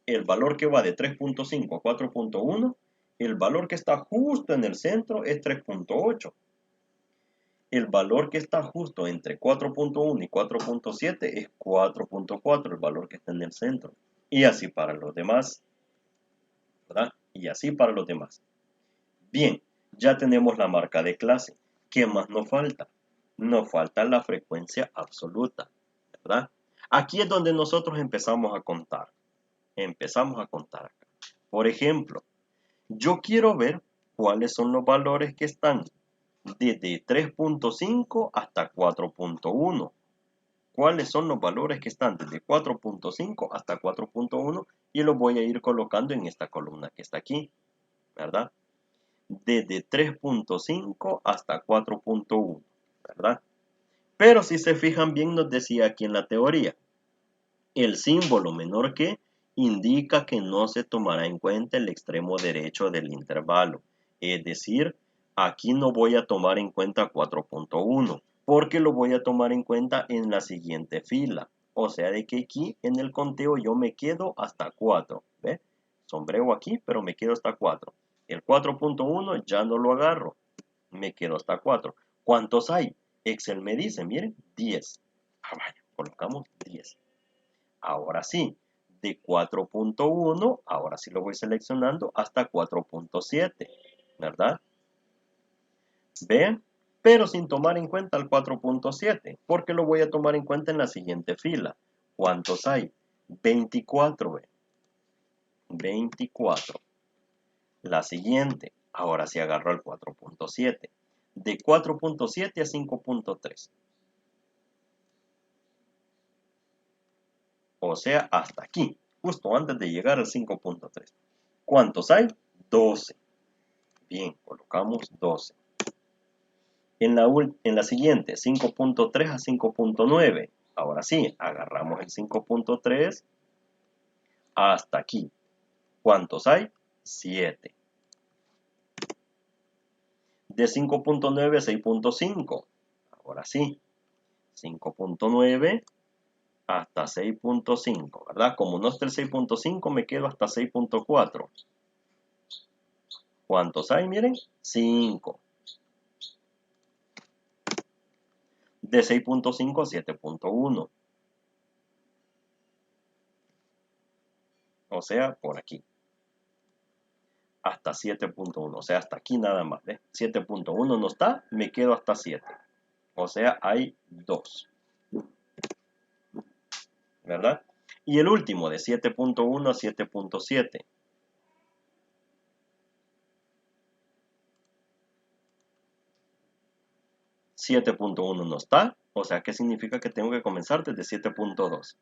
el valor que va de 3.5 a 4.1, el valor que está justo en el centro es 3.8. El valor que está justo entre 4.1 y 4.7 es 4.4, el valor que está en el centro. Y así para los demás, ¿verdad? Y así para los demás. Bien, ya tenemos la marca de clase. ¿Qué más nos falta? Nos falta la frecuencia absoluta, ¿verdad? Aquí es donde nosotros empezamos a contar. Empezamos a contar acá. Por ejemplo, yo quiero ver cuáles son los valores que están desde 3.5 hasta 4.1. ¿Cuáles son los valores que están desde 4.5 hasta 4.1? Y los voy a ir colocando en esta columna que está aquí, ¿verdad? Desde 3.5 hasta 4.1, ¿verdad? Pero si se fijan bien, nos decía aquí en la teoría, el símbolo menor que indica que no se tomará en cuenta el extremo derecho del intervalo. Es decir, aquí no voy a tomar en cuenta 4.1, porque lo voy a tomar en cuenta en la siguiente fila. O sea, de que aquí en el conteo yo me quedo hasta 4. ¿Ve? Sombreo aquí, pero me quedo hasta 4. El 4.1 ya no lo agarro. Me quedo hasta 4. ¿Cuántos hay? Excel me dice, miren, 10. Ah, vaya, colocamos 10. Ahora sí, de 4.1, ahora sí lo voy seleccionando hasta 4.7, ¿verdad? ¿Ven? Pero sin tomar en cuenta el 4.7, porque lo voy a tomar en cuenta en la siguiente fila. ¿Cuántos hay? 24, ¿ve? 24. La siguiente, ahora sí agarro el 4.7. De 4.7 a 5.3. O sea, hasta aquí, justo antes de llegar al 5.3. ¿Cuántos hay? 12. Bien, colocamos 12. En la siguiente, 5.3 a 5.9. Ahora sí, agarramos el 5.3 hasta aquí. ¿Cuántos hay? 7. De 5.9 a 6.5. Ahora sí, 5.9 hasta 6.5, ¿verdad? Como no está el 6.5, me quedo hasta 6.4. ¿Cuántos hay? Miren, 5. De 6.5 a 7.1. O sea, por aquí. Hasta 7.1. O sea, hasta aquí nada más. 7.1 no está, me quedo hasta 7. O sea, hay 2. ¿Verdad? Y el último, de 7.1 a 7.7. .7.1 no está, o sea, ¿qué significa? Que tengo que comenzar desde 7.2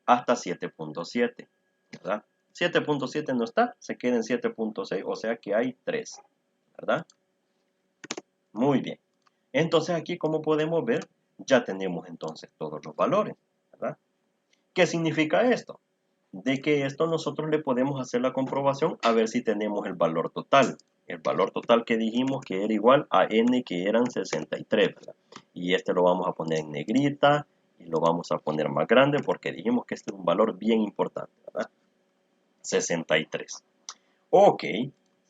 hasta 7.7, ¿verdad? 7.7 no está, se queda en 7.6, o sea que hay 3, ¿verdad? Muy bien. Entonces aquí, como podemos ver, ya tenemos entonces todos los valores, ¿verdad? ¿Qué significa esto? De que esto nosotros le podemos hacer la comprobación a ver si tenemos el valor total. El valor total que dijimos que era igual a n, que eran 63, ¿verdad? Y este lo vamos a poner en negrita y lo vamos a poner más grande porque dijimos que este es un valor bien importante, ¿verdad? 63. Ok,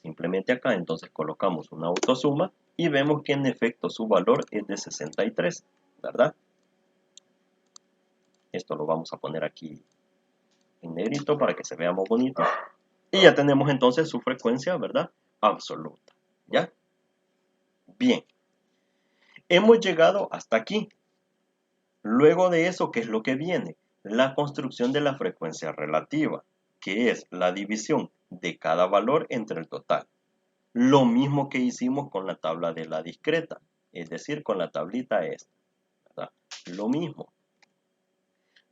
simplemente acá entonces colocamos una autosuma y vemos que en efecto su valor es de 63, ¿verdad? Esto lo vamos a poner aquí en negrito para que se vea más bonito. Y ya tenemos entonces su frecuencia, ¿verdad? Absoluta. ¿Ya? Bien. Hemos llegado hasta aquí. Luego de eso, ¿qué es lo que viene? La construcción de la frecuencia relativa, que es la división de cada valor entre el total. Lo mismo que hicimos con la tabla de la discreta, es decir, con la tablita esta, ¿verdad? Lo mismo.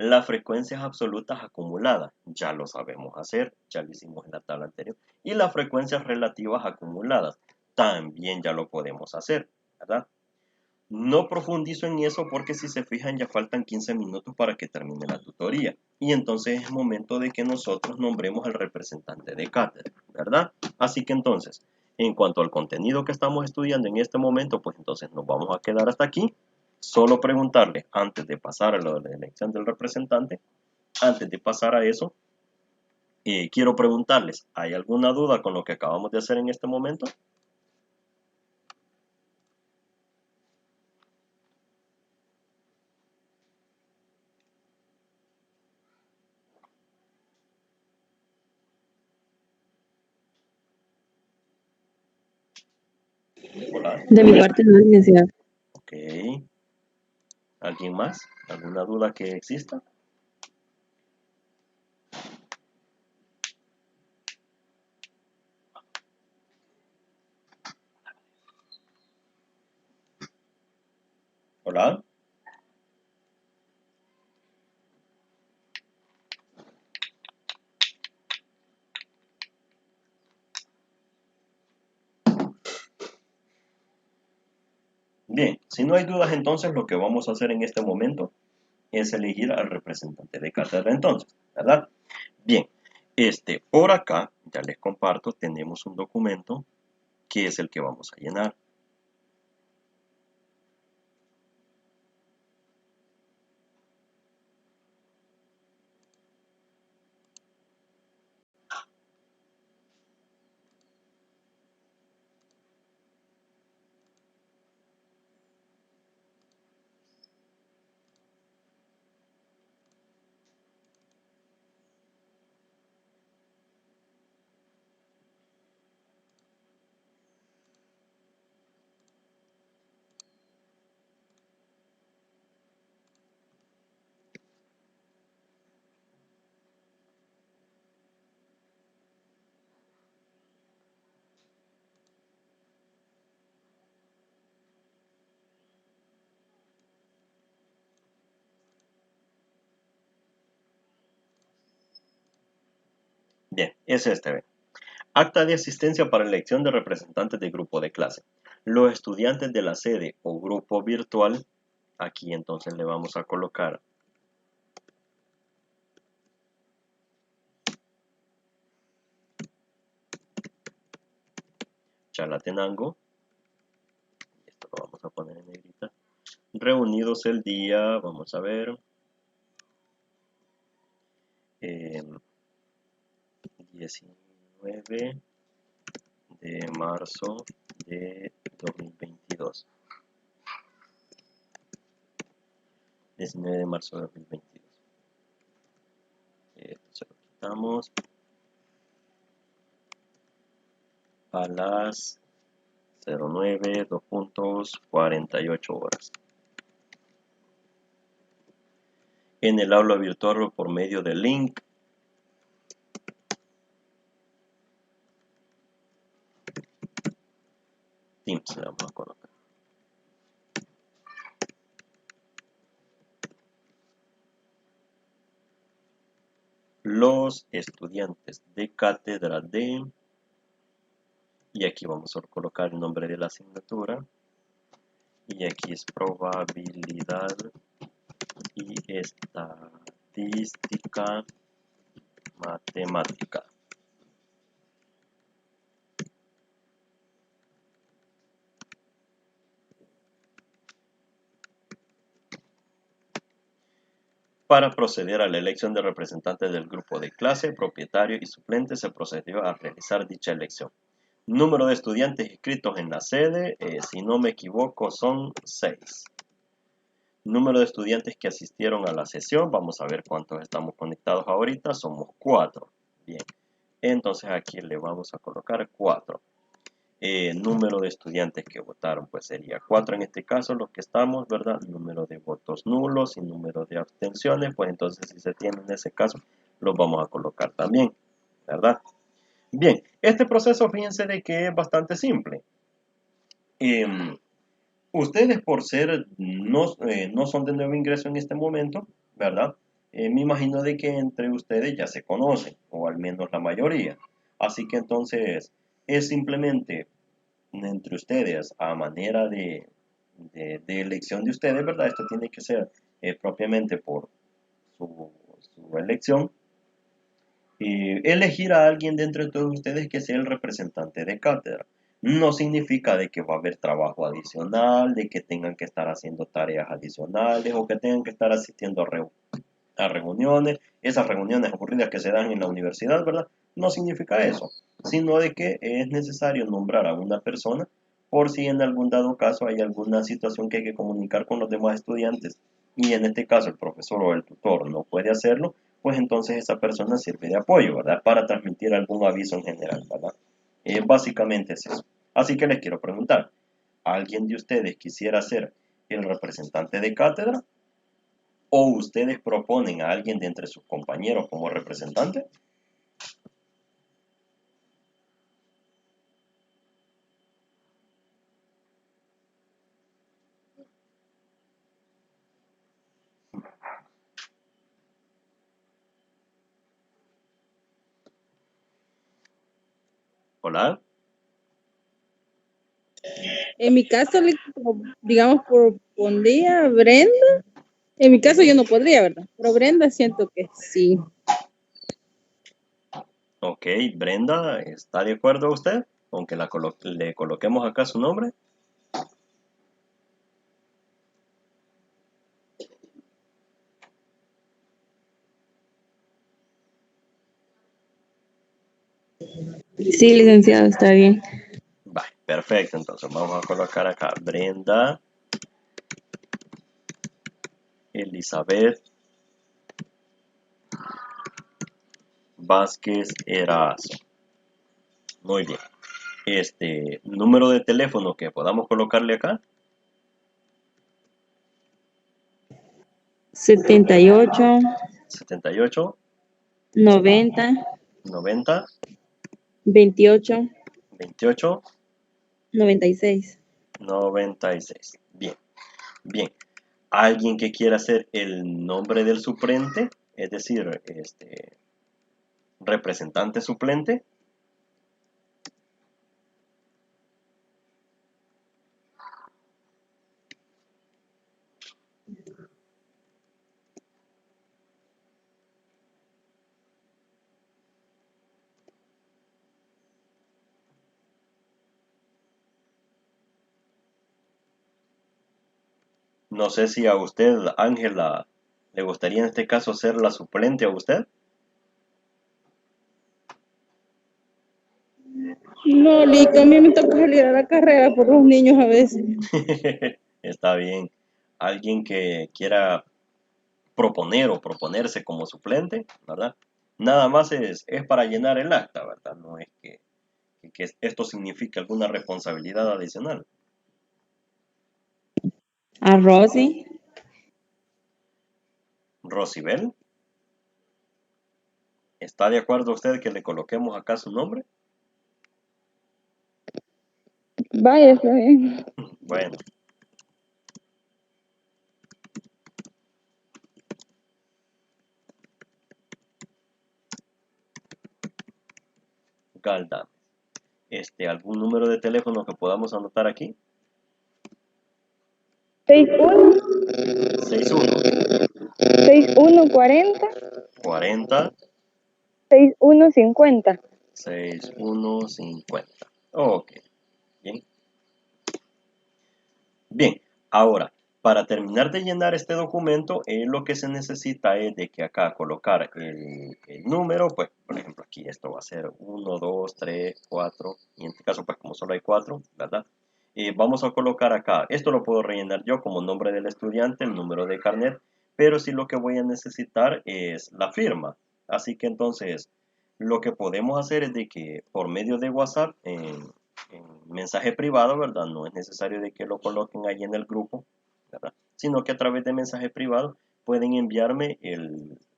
Las frecuencias absolutas acumuladas, ya lo sabemos hacer, ya lo hicimos en la tabla anterior. Y las frecuencias relativas acumuladas, también ya lo podemos hacer, ¿verdad? No profundizo en eso porque si se fijan ya faltan 15 minutos para que termine la tutoría. Y entonces es momento de que nosotros nombremos al representante de cátedra, ¿verdad? Así que entonces, en cuanto al contenido que estamos estudiando en este momento, pues entonces nos vamos a quedar hasta aquí. Solo preguntarle, antes de pasar a lo de la elección del representante, antes de pasar a eso, quiero preguntarles, ¿hay alguna duda con lo que acabamos de hacer en este momento? Hola. De mi parte no, licenciado. Ok. ¿Alguien más? ¿Alguna duda que exista? Hola. Bien, si no hay dudas, entonces lo que vamos a hacer en este momento es elegir al representante de cátedra entonces, ¿verdad? Bien, por acá, ya les comparto, tenemos un documento que es el que vamos a llenar. Bien, es ¿ve? Acta de asistencia para elección de representantes de grupo de clase. Los estudiantes de la sede o grupo virtual, aquí entonces le vamos a colocar Chalatenango, esto lo vamos a poner en negrita, reunidos el día, vamos a ver, 19 de marzo de 2022. 19 de marzo de 2022. Esto se lo quitamos a las 09, 2:48 horas. En el aula virtual por medio del link Teams, le vamos a colocar. Los estudiantes de cátedra de, y aquí vamos a colocar el nombre de la asignatura, y aquí es probabilidad y estadística matemática. Para proceder a la elección de representantes del grupo de clase, propietario y suplente, se procedió a realizar dicha elección. Número de estudiantes inscritos en la sede, si no me equivoco, son 6. Número de estudiantes que asistieron a la sesión, vamos a ver cuántos estamos conectados ahorita, somos 4. Bien, entonces aquí le vamos a colocar 4. Número de estudiantes que votaron, pues sería 4 en este caso, los que estamos, ¿verdad? Número de votos nulos y número de abstenciones, pues entonces si se tiene en ese caso, los vamos a colocar también, ¿verdad? Bien, este proceso, fíjense de que es bastante simple. Ustedes por ser, no son de nuevo ingreso en este momento, ¿verdad? Me imagino de que entre ustedes ya se conocen, o al menos la mayoría. Así que entonces es simplemente entre ustedes a manera de elección de ustedes, ¿verdad? Esto tiene que ser propiamente por su elección. Elegir a alguien de entre todos ustedes que sea el representante de cátedra. No significa de que va a haber trabajo adicional, de que tengan que estar haciendo tareas adicionales o que tengan que estar asistiendo a reuniones, esas reuniones aburridas que se dan en la universidad, ¿verdad? No significa eso, sino de que es necesario nombrar a una persona por si en algún dado caso hay alguna situación que hay que comunicar con los demás estudiantes y en este caso el profesor o el tutor no puede hacerlo, pues entonces esa persona sirve de apoyo, ¿verdad? Para transmitir algún aviso en general, ¿verdad? Básicamente es eso. Así que les quiero preguntar, ¿alguien de ustedes quisiera ser el representante de cátedra? ¿O ustedes proponen a alguien de entre sus compañeros como representante? ¿Hola? En mi caso, digamos, propondría a Brenda. En mi caso yo no podría, ¿verdad? Pero Brenda siento que sí. Ok, Brenda, ¿está de acuerdo usted? Aunque le coloquemos acá su nombre. Sí, licenciado, está bien. Vale, perfecto. Entonces vamos a colocar acá Brenda Elizabeth Vázquez Erazo. Muy bien. Número de teléfono que podamos colocarle acá. 78, 78 90, 90 28, 28 96. 96. Bien, bien. ¿Alguien que quiera ser el nombre del suplente? Es decir, representante suplente. No sé si a usted, Ángela, le gustaría en este caso ser la suplente a usted. No, Lico, a mí me toca salir a la carrera por los niños a veces. Está bien. Alguien que quiera proponer o proponerse como suplente, ¿verdad? Nada más es para llenar el acta, ¿verdad? No es que esto signifique alguna responsabilidad adicional. A Rosy. Rosibel, ¿está de acuerdo usted que le coloquemos acá su nombre? Vaya, está bien. Bueno, Galdames. ¿Algún número de teléfono que podamos anotar aquí? 61, 61, 61, 40, 40, 61, 50. 61, 50. Ok, bien. Bien, ahora, para terminar de llenar este documento, lo que se necesita es de que acá colocar el número, pues, por ejemplo, aquí esto va a ser 1, 2, 3, 4, y en este caso, pues, como solo hay 4, ¿verdad? Vamos a colocar acá, esto lo puedo rellenar yo como nombre del estudiante, el número de carnet, pero sí lo que voy a necesitar es la firma. Así que entonces, lo que podemos hacer es de que por medio de WhatsApp, en mensaje privado, ¿verdad? No es necesario de que lo coloquen ahí en el grupo, ¿verdad? Sino que a través de mensaje privado pueden enviarme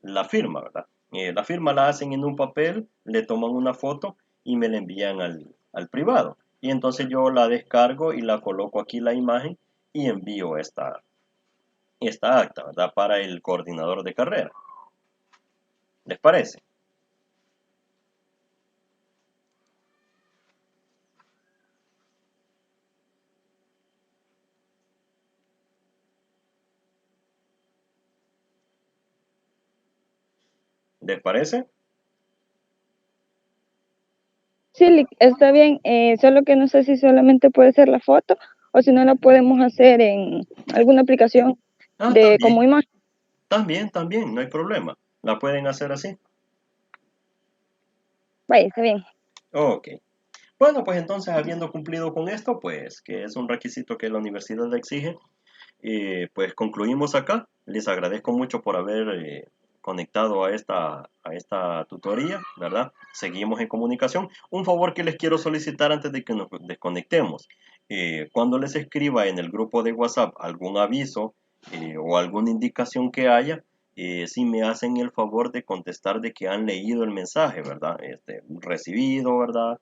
la firma, ¿verdad? La firma la hacen en un papel, le toman una foto y me la envían al privado. Y entonces yo la descargo y la coloco aquí la imagen y envío esta acta, ¿verdad? Para el coordinador de carrera. ¿Les parece? ¿Les parece? Sí, está bien, solo que no sé si solamente puede ser la foto o si no la podemos hacer en alguna aplicación de como imagen. También, no hay problema. La pueden hacer así. Vaya, está bien. Ok. Bueno, pues entonces, habiendo cumplido con esto, pues que es un requisito que la universidad le exige, pues concluimos acá. Les agradezco mucho por haber conectado a esta tutoría, ¿verdad? Seguimos en comunicación. Un favor que les quiero solicitar antes de que nos desconectemos. Cuando les escriba en el grupo de WhatsApp algún aviso o alguna indicación que haya, si me hacen el favor de contestar de que han leído el mensaje, ¿verdad? Recibido, ¿verdad?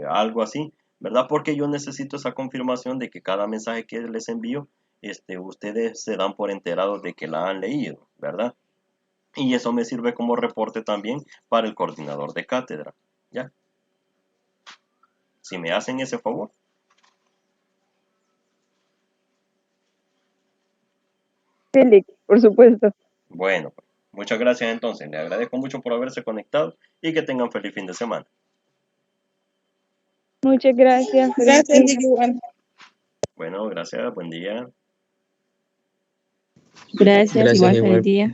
Algo así, ¿verdad? Porque yo necesito esa confirmación de que cada mensaje que les envío, ustedes se dan por enterados de que la han leído, ¿verdad? Y eso me sirve como reporte también para el coordinador de cátedra, ¿ya? Si me hacen ese favor. Sí, por supuesto. Bueno, pues, muchas gracias entonces. Le agradezco mucho por haberse conectado y que tengan feliz fin de semana. Muchas gracias. Gracias, igual. Bueno, gracias, buen día. Gracias, igual, feliz igual. día.